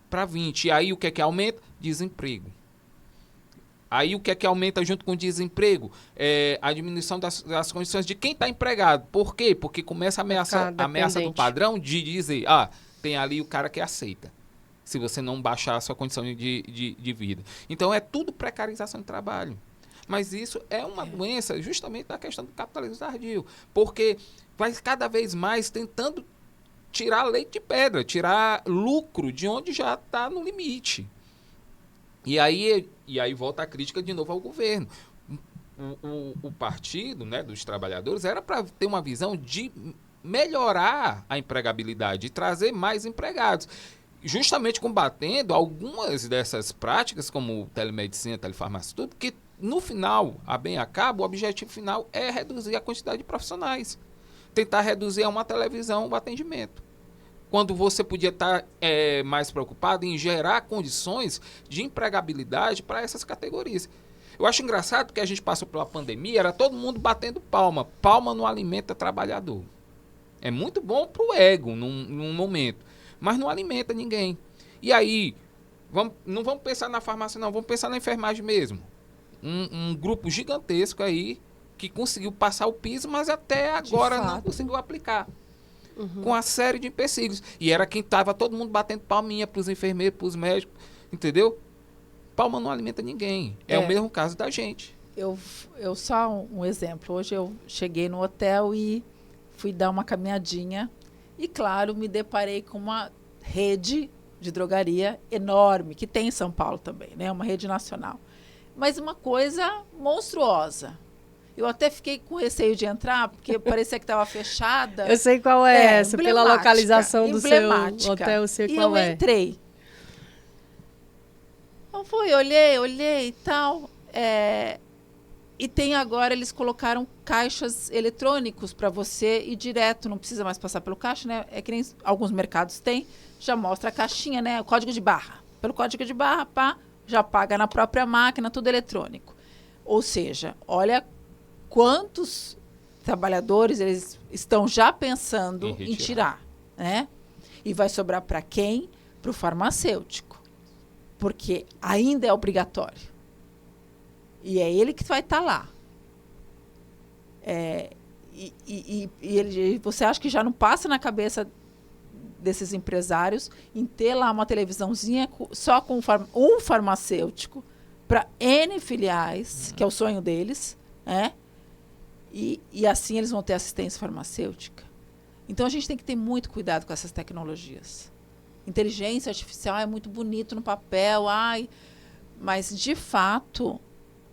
para 20. E aí o que é que aumenta? Desemprego. Aí o que é que aumenta junto com o desemprego? A diminuição das condições de quem está empregado. Por quê? Porque começa a ameaça do padrão de dizer, tem ali o cara que aceita, se você não baixar a sua condição de vida. Então, é tudo precarização de trabalho. Mas isso é uma doença justamente da questão do capitalismo tardio, porque vai cada vez mais tentando tirar leite de pedra, tirar lucro de onde já está no limite. E aí volta a crítica de novo ao governo. O partido, né, dos trabalhadores era para ter uma visão de melhorar a empregabilidade, de trazer mais empregados, justamente combatendo algumas dessas práticas, como telemedicina, telefarmácia, tudo, que no final, a bem a cabo, o objetivo final é reduzir a quantidade de profissionais. Tentar reduzir a uma televisão o atendimento. Quando você podia estar mais preocupado em gerar condições de empregabilidade para essas categorias. Eu acho engraçado que a gente passou pela pandemia, era todo mundo batendo palma. Palma não alimenta trabalhador. É muito bom para o ego num momento, mas não alimenta ninguém. E aí, não vamos pensar na farmácia não, vamos pensar na enfermagem mesmo. Um grupo gigantesco aí que conseguiu passar o piso, mas até agora não conseguiu aplicar. Com uma série de empecilhos. E era quem estava todo mundo batendo palminha para os enfermeiros, para os médicos, entendeu? Palma não alimenta ninguém. É o mesmo caso da gente. Eu só um exemplo. Hoje eu cheguei no hotel e fui dar uma caminhadinha e, claro, me deparei com uma rede de drogaria enorme, que tem em São Paulo também, né? Uma rede nacional. Mas uma coisa monstruosa. Eu até fiquei com receio de entrar, porque parecia que estava fechada. Eu sei qual é essa, pela localização do seu hotel, eu sei qual é. E eu entrei. Eu fui, olhei e tal. E tem agora, eles colocaram caixas eletrônicos para você ir direto, não precisa mais passar pelo caixa, né? É que nem alguns mercados têm, já mostra a caixinha, né? O código de barra. Pelo código de barra, já paga na própria máquina, tudo eletrônico. Ou seja, olha quantos trabalhadores eles estão já pensando em tirar, né? E vai sobrar para quem? Para o farmacêutico. Porque ainda é obrigatório. E é ele que vai estar lá. Você acha que já não passa na cabeça desses empresários em ter lá uma televisãozinha só com um farmacêutico para N filiais, que é o sonho deles, né? E assim eles vão ter assistência farmacêutica. Então, a gente tem que ter muito cuidado com essas tecnologias. inteligência artificial é muito bonito no papel, mas de fato,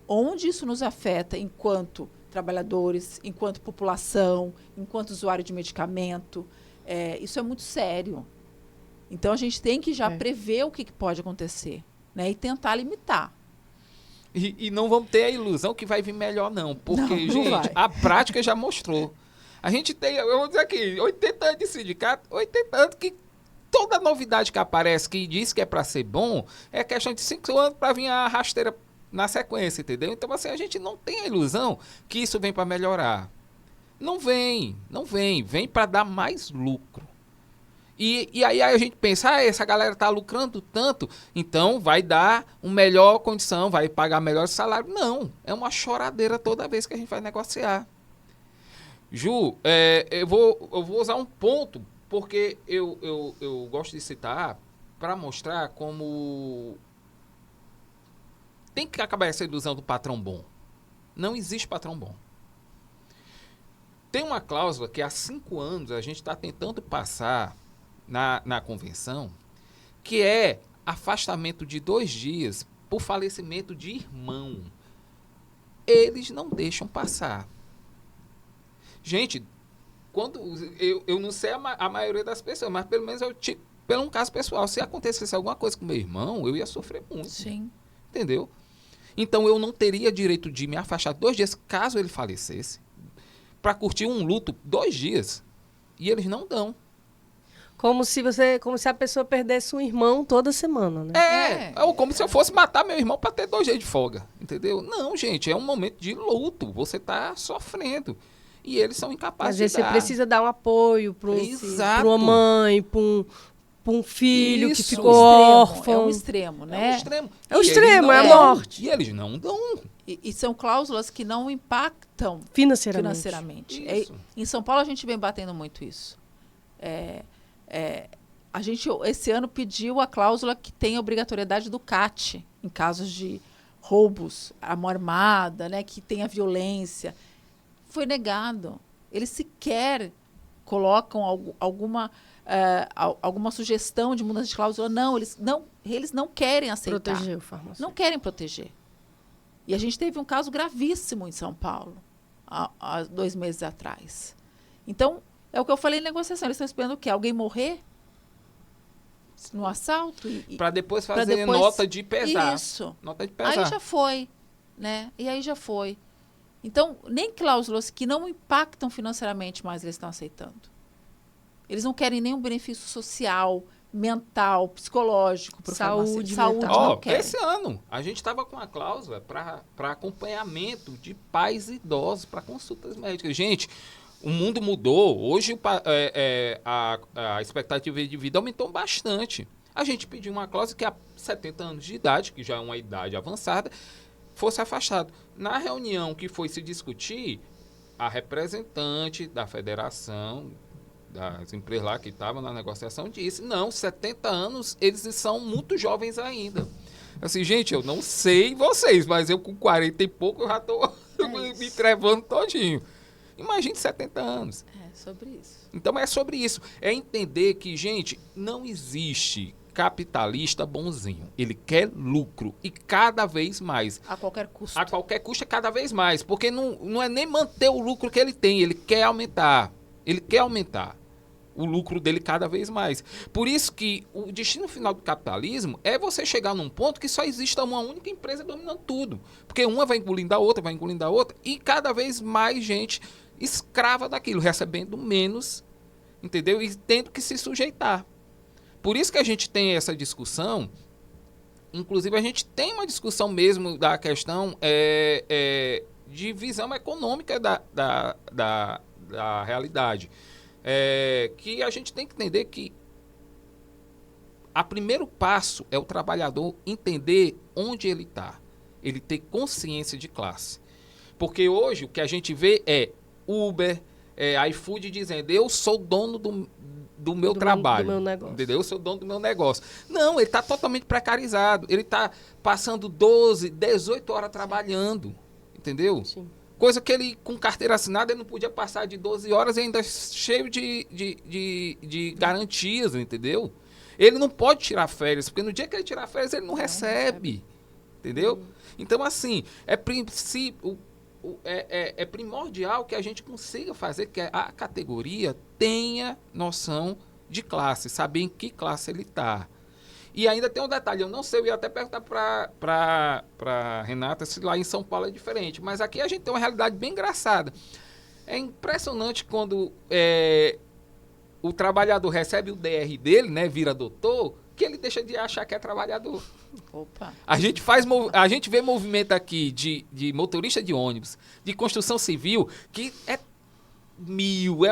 onde isso nos afeta enquanto trabalhadores, enquanto população, enquanto usuário de medicamento, isso é muito sério. Então a gente tem que já prever o que pode acontecer, né, e tentar limitar. E não vamos ter a ilusão que vai vir melhor, não. Porque, Não gente, vai. a prática já mostrou. A gente tem, eu vou dizer aqui, 80 anos de sindicato, 80 anos que toda novidade que aparece, que diz que é para ser bom, é questão de 5 anos para vir a rasteira na sequência, entendeu? Então, assim, a gente não tem a ilusão que isso vem para melhorar. Não vem. Vem para dar mais lucro. E aí a gente pensa, essa galera tá lucrando tanto, então vai dar uma melhor condição, vai pagar melhor salário. Não, é uma choradeira toda vez que a gente vai negociar. Ju, eu vou usar um ponto, porque eu gosto de citar para mostrar como tem que acabar essa ilusão do patrão bom. Não existe patrão bom. Tem uma cláusula que há 5 anos a gente está tentando passar na convenção, que é afastamento de 2 dias por falecimento de irmão. Eles não deixam passar. Gente, quando eu não sei a maioria das pessoas, mas pelo menos pelo um caso pessoal, se acontecesse alguma coisa com meu irmão, eu ia sofrer muito. Sim. Entendeu? Então eu não teria direito de me afastar 2 dias caso ele falecesse, para curtir um luto 2 dias. E eles não dão. Como se a pessoa perdesse um irmão toda semana, né? Ou como se eu fosse matar meu irmão para ter 2 dias de folga, entendeu? Não, gente, é um momento de luto, você está sofrendo. E eles são incapazes Às vezes de dar. você precisa dar um apoio para Exato. uma mãe, para um filho que Isso. ficou órfão. É um extremo, né? É um extremo. É o E eles extremo, não é a dão. morte. E eles não dão. E são cláusulas que não impactam financeiramente. Isso. Em São Paulo a gente vem batendo muito isso. A gente esse ano pediu a cláusula que tem a obrigatoriedade do CAT em casos de roubos, a mão armada, né, que tenha violência. Foi negado. Eles sequer colocam alguma sugestão de mudança de cláusula. Não, eles não querem aceitar. Proteger o farmacêutico. Não querem proteger. E a gente teve um caso gravíssimo em São Paulo, há 2 meses atrás. Então, é o que eu falei em negociação. Eles estão esperando o quê? Alguém morrer no assalto? Para depois fazer nota de pesar. Isso. Nota de pesar. Aí já foi, né? E aí já foi. Então, nem cláusulas que não impactam financeiramente mais eles estão aceitando. Eles não querem nenhum benefício social, mental, psicológico para o Saúde Saúde mental. não querem. Esse ano, a gente estava com uma cláusula para acompanhamento de pais idosos para consultas médicas. Gente, o mundo mudou. Hoje a expectativa de vida aumentou bastante. A gente pediu uma cláusula que há 70 anos de idade, que já é uma idade avançada, fosse afastado. Na reunião que foi se discutir, a representante da federação, das empresas lá que estavam na negociação, disse, não, 70 anos, eles são muito jovens ainda. Assim, gente, eu não sei vocês, mas eu com 40 e pouco, eu já estou me trevando todinho. Imagine 70 anos. É sobre isso. Então é sobre isso. É entender que, gente, não existe capitalista bonzinho. Ele quer lucro e cada vez mais. A qualquer custo. A qualquer custo é cada vez mais. Porque não é nem manter o lucro que ele tem, ele quer aumentar. Ele quer aumentar o lucro dele cada vez mais. Por isso que o destino final do capitalismo é você chegar num ponto que só exista uma única empresa dominando tudo. Porque uma vai engolindo a outra, e cada vez mais gente escrava daquilo, recebendo menos, entendeu? E tendo que se sujeitar. Por isso que a gente tem essa discussão, inclusive a gente tem uma discussão mesmo da questão de visão econômica da realidade. Que a gente tem que entender que o primeiro passo é o trabalhador entender onde ele está. Ele ter consciência de classe. Porque hoje o que a gente vê é Uber, iFood dizendo, eu sou dono do meu trabalho. Do meu negócio. Entendeu? Eu sou dono do meu negócio. Não, ele está totalmente precarizado. Ele está passando 12, 18 horas trabalhando. Entendeu? Sim. Coisa que ele, com carteira assinada, ele não podia passar de 12 horas e ainda cheio de garantias, entendeu? Ele não pode tirar férias, porque no dia que ele tirar férias, ele não recebe. Entendeu? Então, assim, é primordial que a gente consiga fazer que a categoria tenha noção de classe, saber em que classe ele está. E ainda tem um detalhe, eu não sei, eu ia até perguntar para Renata se lá em São Paulo é diferente, mas aqui a gente tem uma realidade bem engraçada. É impressionante quando o trabalhador recebe o DR dele, né, vira doutor, que ele deixa de achar que é trabalhador. Opa. A gente vê movimento aqui de motorista de ônibus, de construção civil, que é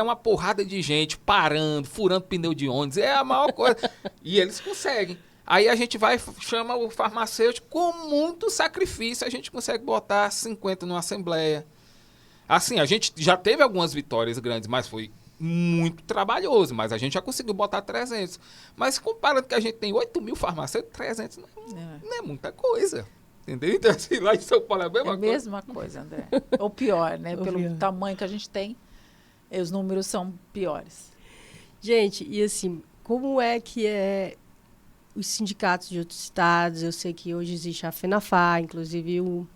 uma porrada de gente parando, furando pneu de ônibus, é a maior coisa. E eles conseguem. Aí a gente chama o farmacêutico, com muito sacrifício, a gente consegue botar 50 numa assembleia. Assim, a gente já teve algumas vitórias grandes, mas foi muito trabalhoso, mas a gente já conseguiu botar 300. Mas comparando que a gente tem 8.000 farmacêuticos, 300 não é muita coisa. Entendeu? Então, assim, lá em São Paulo é a mesma coisa. É a mesma coisa, André. Ou pior, né? Pelo tamanho que a gente tem, os números são piores. Gente, e assim, como é que os sindicatos de outros estados? Eu sei que hoje existe a FENAFAR, inclusive o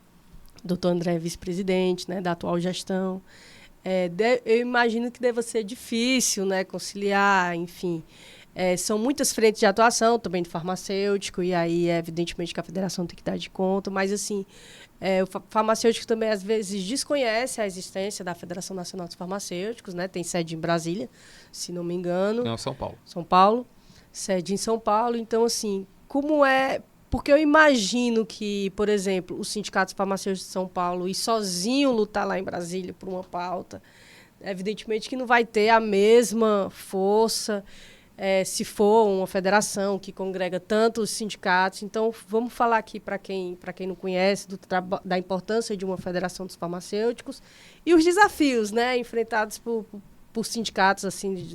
doutor André é vice-presidente, né, da atual gestão. Eu imagino que deva ser difícil, né, conciliar, enfim. São muitas frentes de atuação, também do farmacêutico, e aí, evidentemente, que a federação tem que dar de conta, mas, assim, o farmacêutico também, às vezes, desconhece a existência da Federação Nacional dos Farmacêuticos, né, tem sede em Brasília, se não me engano. Não, São Paulo. São Paulo, sede em São Paulo. Então, assim, como é... Porque eu imagino que, por exemplo, os sindicatos farmacêuticos de São Paulo ir sozinho lutar lá em Brasília por uma pauta, evidentemente que não vai ter a mesma força se for uma federação que congrega tantos sindicatos. Então, vamos falar aqui para quem não conhece da importância de uma federação dos farmacêuticos e os desafios, né, enfrentados por sindicatos assim,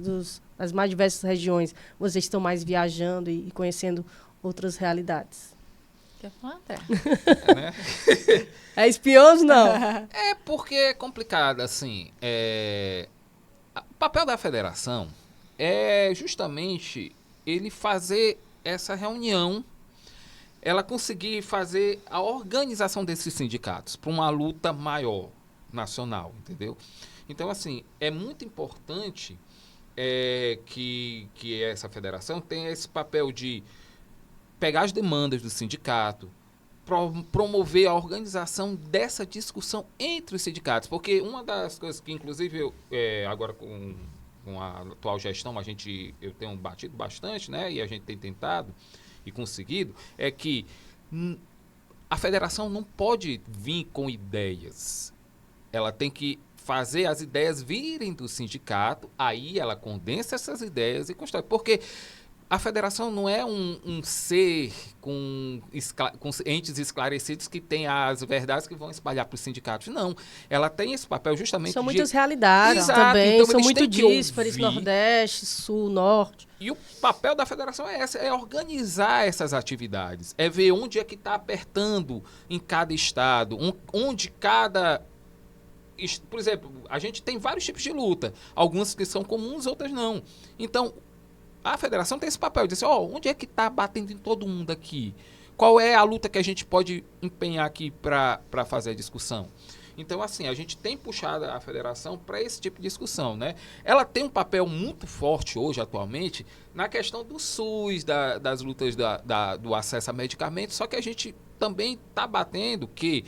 das mais diversas regiões. Vocês estão mais viajando e conhecendo outras realidades. Quer falar, André? Né? É espinhoso, não? É porque é complicado, assim. O papel da federação é justamente ele fazer essa reunião, ela conseguir fazer a organização desses sindicatos para uma luta maior, nacional, entendeu? Então, assim, é muito importante que essa federação tenha esse papel de pegar as demandas do sindicato, promover a organização dessa discussão entre os sindicatos. Porque uma das coisas que, inclusive, agora com a atual gestão, eu tenho batido bastante, né? E a gente tem tentado e conseguido, é que a federação não pode vir com ideias. Ela tem que fazer as ideias virem do sindicato, aí ela condensa essas ideias e constrói. Porque a federação não é um ser com entes esclarecidos que tem as verdades que vão espalhar para os sindicatos. Não. Ela tem esse papel justamente São muitas realidades. Exato. Também. Então, são muito díspares, Nordeste, Sul, Norte. E o papel da federação é organizar essas atividades. É ver onde é que está apertando em cada estado, onde cada... Por exemplo, a gente tem vários tipos de luta. Algumas que são comuns, outras não. Então, a federação tem esse papel de dizer, onde é que está batendo em todo mundo aqui? Qual é a luta que a gente pode empenhar aqui para fazer a discussão? Então, assim, a gente tem puxado a federação para esse tipo de discussão, né? Ela tem um papel muito forte hoje, atualmente, na questão do SUS, das lutas do acesso a medicamentos, só que a gente também está batendo que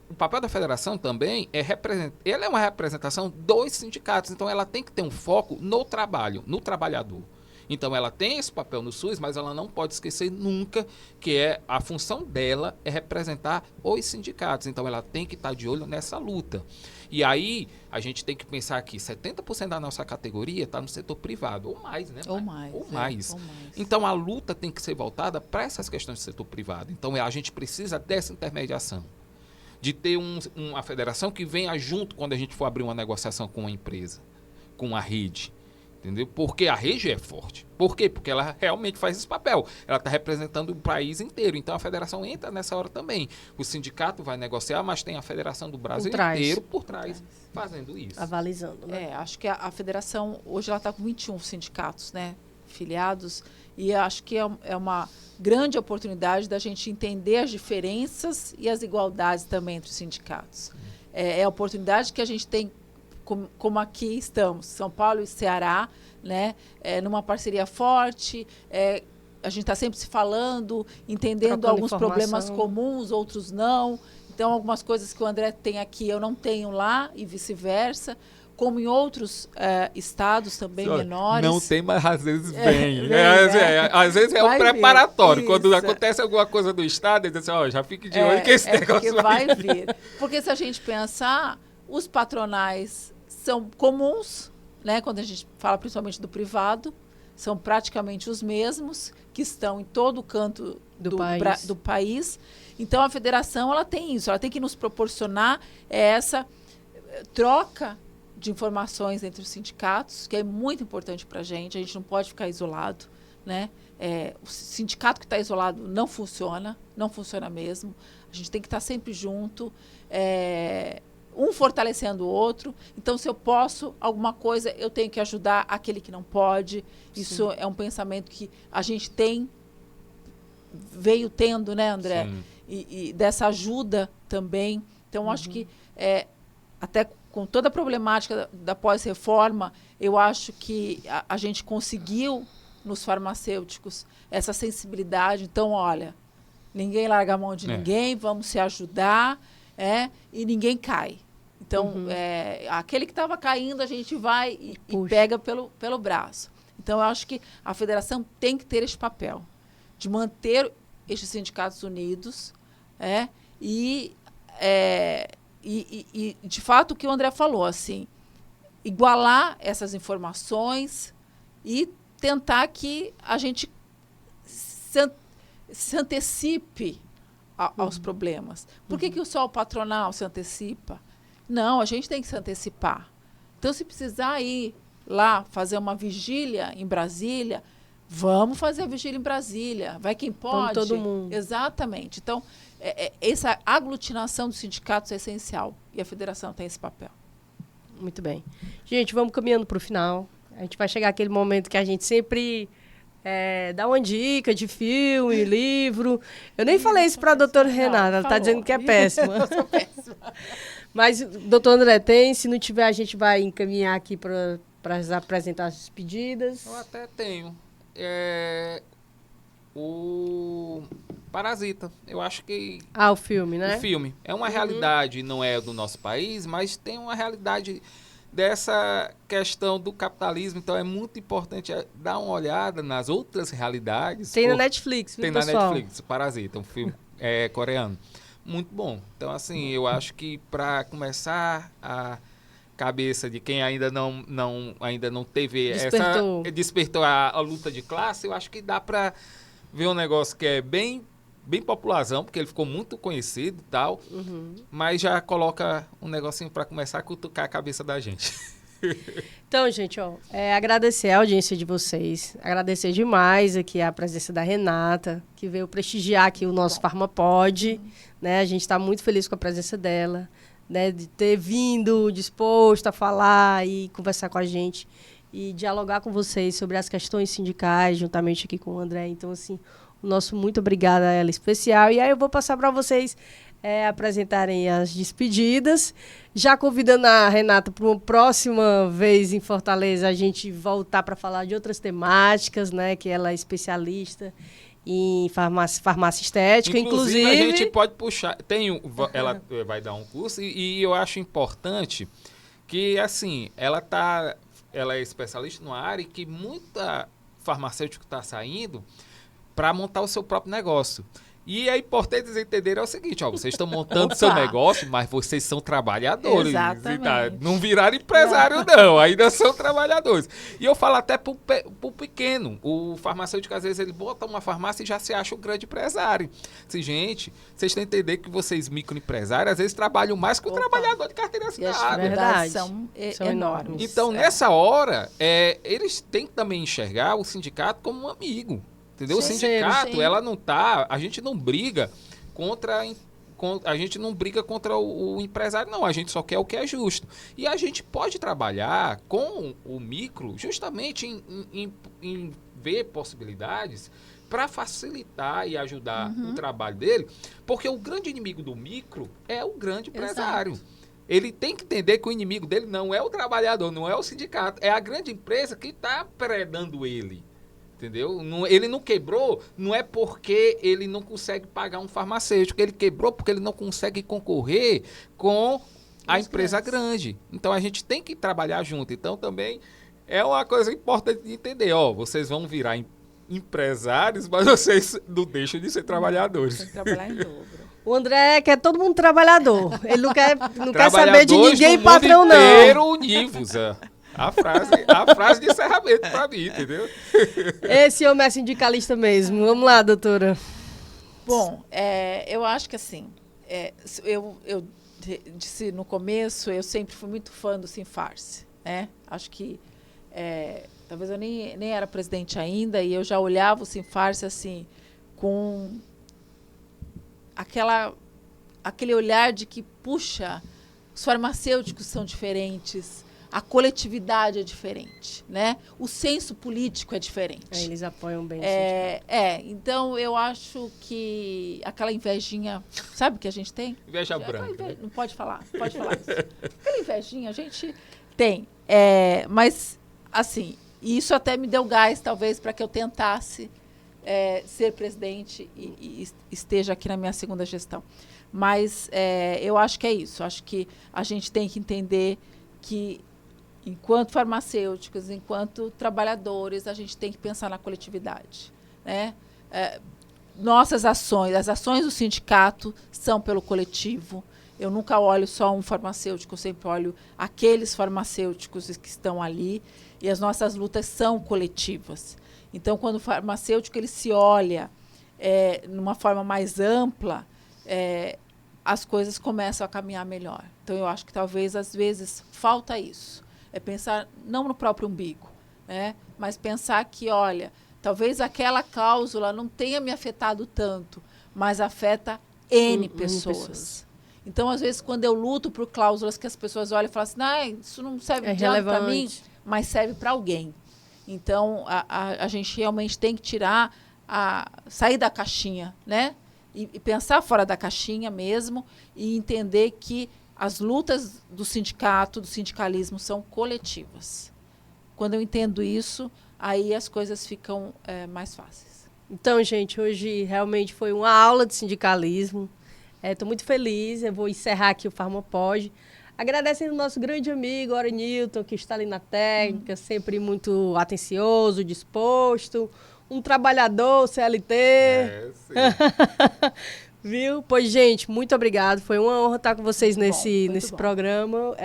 o papel da federação também ela é uma representação dos sindicatos, então ela tem que ter um foco no trabalho, no trabalhador. Então ela tem esse papel no SUS, mas ela não pode esquecer nunca que a função dela é representar os sindicatos. Então ela tem que estar de olho nessa luta. E aí a gente tem que pensar que 70% da nossa categoria está no setor privado, ou mais, né? Ou mais. Então a luta tem que ser voltada para essas questões do setor privado. Então a gente precisa dessa intermediação, de ter uma federação que venha junto quando a gente for abrir uma negociação com uma empresa, com a rede, entendeu? Porque a rede é forte. Por quê? Porque ela realmente faz esse papel. Ela está representando o país inteiro. Então, a federação entra nessa hora também. O sindicato vai negociar, mas tem a federação do Brasil inteiro por trás, fazendo isso. Avalizando, né? Acho que a federação, hoje ela está com 21 sindicatos, né? filiados, e acho que é uma grande oportunidade da gente entender as diferenças e as igualdades também entre os sindicatos. É a oportunidade que a gente tem, como aqui estamos, São Paulo e Ceará, né, numa parceria forte, a gente está sempre se falando, entendendo Trocando alguns informação. problemas comuns, outros não. Então, algumas coisas que o André tem aqui eu não tenho lá e vice-versa. Como em outros estados também menores. Não tem, mas às vezes vem. vem, né? Às vezes é um Vai vir, preparatório. Quando isso. acontece alguma coisa do estado, ele diz assim, já fique de olho que esse negócio porque vai vir. Porque se a gente pensar, os patronais são comuns, né? Quando a gente fala principalmente do privado, são praticamente os mesmos que estão em todo canto do país. Então, a federação ela tem isso, ela tem que nos proporcionar essa troca de informações entre os sindicatos, que é muito importante para a gente não pode ficar isolado, né? O sindicato que está isolado não funciona mesmo, a gente tem que estar sempre junto, um fortalecendo o outro. Então, se eu posso alguma coisa, eu tenho que ajudar aquele que não pode. Isso é um pensamento que a gente veio tendo, né, André? E dessa ajuda também. Então, acho que até com toda a problemática da pós-reforma, eu acho que a gente conseguiu, nos farmacêuticos, essa sensibilidade. Então, olha, ninguém larga a mão de ninguém, vamos se ajudar, e ninguém cai. Então, aquele que estava caindo, a gente vai e pega pelo braço. Então, eu acho que a federação tem que ter esse papel de manter estes sindicatos unidos, e, de fato, o que o André falou, assim, igualar essas informações e tentar que a gente se antecipe aos problemas. Por que só o patronal se antecipa? Não, a gente tem que se antecipar. Então, se precisar ir lá fazer uma vigília em Brasília, vamos fazer a vigília em Brasília. Vai quem pode. Vamos todo mundo. Exatamente. Então, essa aglutinação dos sindicatos é essencial. E a federação tem esse papel. Muito bem. Gente, vamos caminhando para o final. A gente vai chegar àquele momento que a gente sempre dá uma dica de filme, livro. Eu nem falei isso para a doutora Renata. Ela está dizendo que é péssima. Eu sou péssima. Mas, doutor André, se não tiver, a gente vai encaminhar aqui para apresentar as despedidas. Eu até tenho. O Parasita. Eu acho que... O filme, né? O filme. É uma realidade, não é do nosso país, mas tem uma realidade dessa questão do capitalismo. Então, é muito importante dar uma olhada nas outras realidades. Tem na Netflix, viu, pessoal? Tem na Netflix, Parasita, um filme coreano. Muito bom. Então, assim, eu acho que para começar a cabeça de quem ainda não teve despertou a luta de classe, eu acho que dá para ver um negócio que é bem popularzão, porque ele ficou muito conhecido e tal, mas já coloca um negocinho para começar a cutucar a cabeça da gente. Então, gente, agradecer a audiência de vocês, agradecer demais aqui a presença da Renata, que veio prestigiar aqui o nosso Farmapod, né? A gente está muito feliz com a presença dela, né? De ter vindo disposto a falar e conversar com a gente e dialogar com vocês sobre as questões sindicais, juntamente aqui com o André. Então, assim, o nosso muito obrigada a ela especial. E aí eu vou passar para vocês apresentarem as despedidas, já convidando a Renata para uma próxima vez em Fortaleza a gente voltar para falar de outras temáticas, né, que ela é especialista em farmácia estética, inclusive a gente pode puxar, ela vai dar um curso e eu acho importante que, assim, ela é especialista numa área que muita farmacêutica está saindo para montar o seu próprio negócio. E é importante eles entenderem o seguinte, vocês estão montando seu negócio, mas vocês são trabalhadores. Exatamente. Tá? Não viraram empresário, não. Ainda são trabalhadores. E eu falo até pro pequeno. O farmacêutico, às vezes, ele bota uma farmácia e já se acha um grande empresário. Assim, gente, vocês têm que entender que vocês, microempresários, às vezes trabalham mais que o trabalhador de carteira assinada. Verdade. São enormes. Então, nessa hora, eles têm que também enxergar o sindicato como um amigo. Entendeu? Sim, o sindicato, sim. ela não tá... A gente não briga contra o empresário, não. A gente só quer o que é justo. E a gente pode trabalhar com o micro justamente em ver possibilidades para facilitar e ajudar o trabalho dele, porque o grande inimigo do micro é o grande empresário. Exato. Ele tem que entender que o inimigo dele não é o trabalhador, não é o sindicato, é a grande empresa que está predando ele. Entendeu? Ele não quebrou, não é porque ele não consegue pagar um farmacêutico, ele quebrou porque ele não consegue concorrer com a empresa grande. Então a gente tem que trabalhar junto. Então também é uma coisa importante de entender. Vocês vão virar empresários, mas vocês não deixam de ser trabalhadores. Tem que trabalhar em dobro. O André quer todo mundo trabalhador. Ele não quer saber de ninguém patrão, não. Trabalhadores univos. A frase de encerramento para mim, entendeu? Esse homem é sindicalista mesmo. Vamos lá, doutora. Bom, eu acho que assim, eu disse no começo, eu sempre fui muito fã do Sinfarce, né? Acho que talvez eu nem era presidente ainda e eu já olhava o Sinfarce assim, com aquele olhar de que, puxa, os farmacêuticos são diferentes, a coletividade é diferente, né? O senso político é diferente. Eles apoiam bem. Então eu acho que aquela invejinha, sabe que a gente tem? Inveja branca. Né? Não pode falar isso. Aquela invejinha a gente tem. Mas, assim, isso até me deu gás, talvez, para que eu tentasse ser presidente e esteja aqui na minha segunda gestão. Mas eu acho que é isso. Acho que a gente tem que entender que, enquanto farmacêuticos, enquanto trabalhadores, a gente tem que pensar na coletividade, né? Nossas ações, as ações do sindicato são pelo coletivo. Eu nunca olho só um farmacêutico, eu sempre olho aqueles farmacêuticos que estão ali, e as nossas lutas são coletivas. Então, quando o farmacêutico ele se olha numa forma mais ampla, as coisas começam a caminhar melhor. Então, eu acho que talvez, às vezes, falta isso. É pensar não no próprio umbigo, né? Mas pensar que, olha, talvez aquela cláusula não tenha me afetado tanto, mas afeta N pessoas. Então, às vezes, quando eu luto por cláusulas que as pessoas olham e falam assim, isso não serve para mim, mas serve para alguém. Então, a gente realmente tem que sair da caixinha, né? E pensar fora da caixinha mesmo e entender que as lutas do sindicato, do sindicalismo, são coletivas. Quando eu entendo isso, aí as coisas ficam mais fáceis. Então, gente, hoje realmente foi uma aula de sindicalismo. Estou muito feliz. Eu vou encerrar aqui o Farmapod. Agradecendo o nosso grande amigo, Ori Newton, que está ali na técnica, sempre muito atencioso, disposto. Um trabalhador, CLT. Sim. Viu? Pois, gente, muito obrigado. Foi uma honra estar com vocês nesse programa,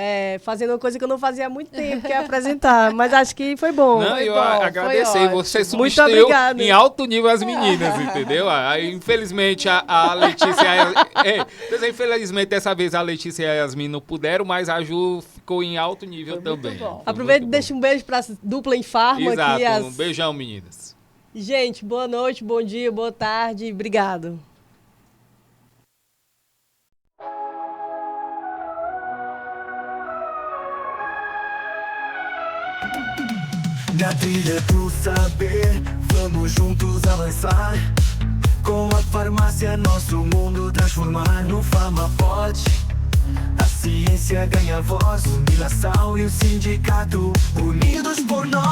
fazendo uma coisa que eu não fazia há muito tempo, que é apresentar. Mas acho que foi bom. Não, eu agradecer. Você muito substituiu obrigado. Em alto nível as meninas, entendeu? Aí, infelizmente, a Letícia... infelizmente, dessa vez, a Letícia e a Yasmin não puderam, mas a Ju ficou em alto nível também. Aproveita e deixa um beijo para a dupla em Farma. Exato, aqui, um beijão, meninas. Gente, boa noite, bom dia, boa tarde. Obrigado. Na trilha do saber, vamos juntos avançar. Com a farmácia, nosso mundo transformar no Farmapod. A ciência ganha voz, o Milassal e o sindicato, unidos por nós.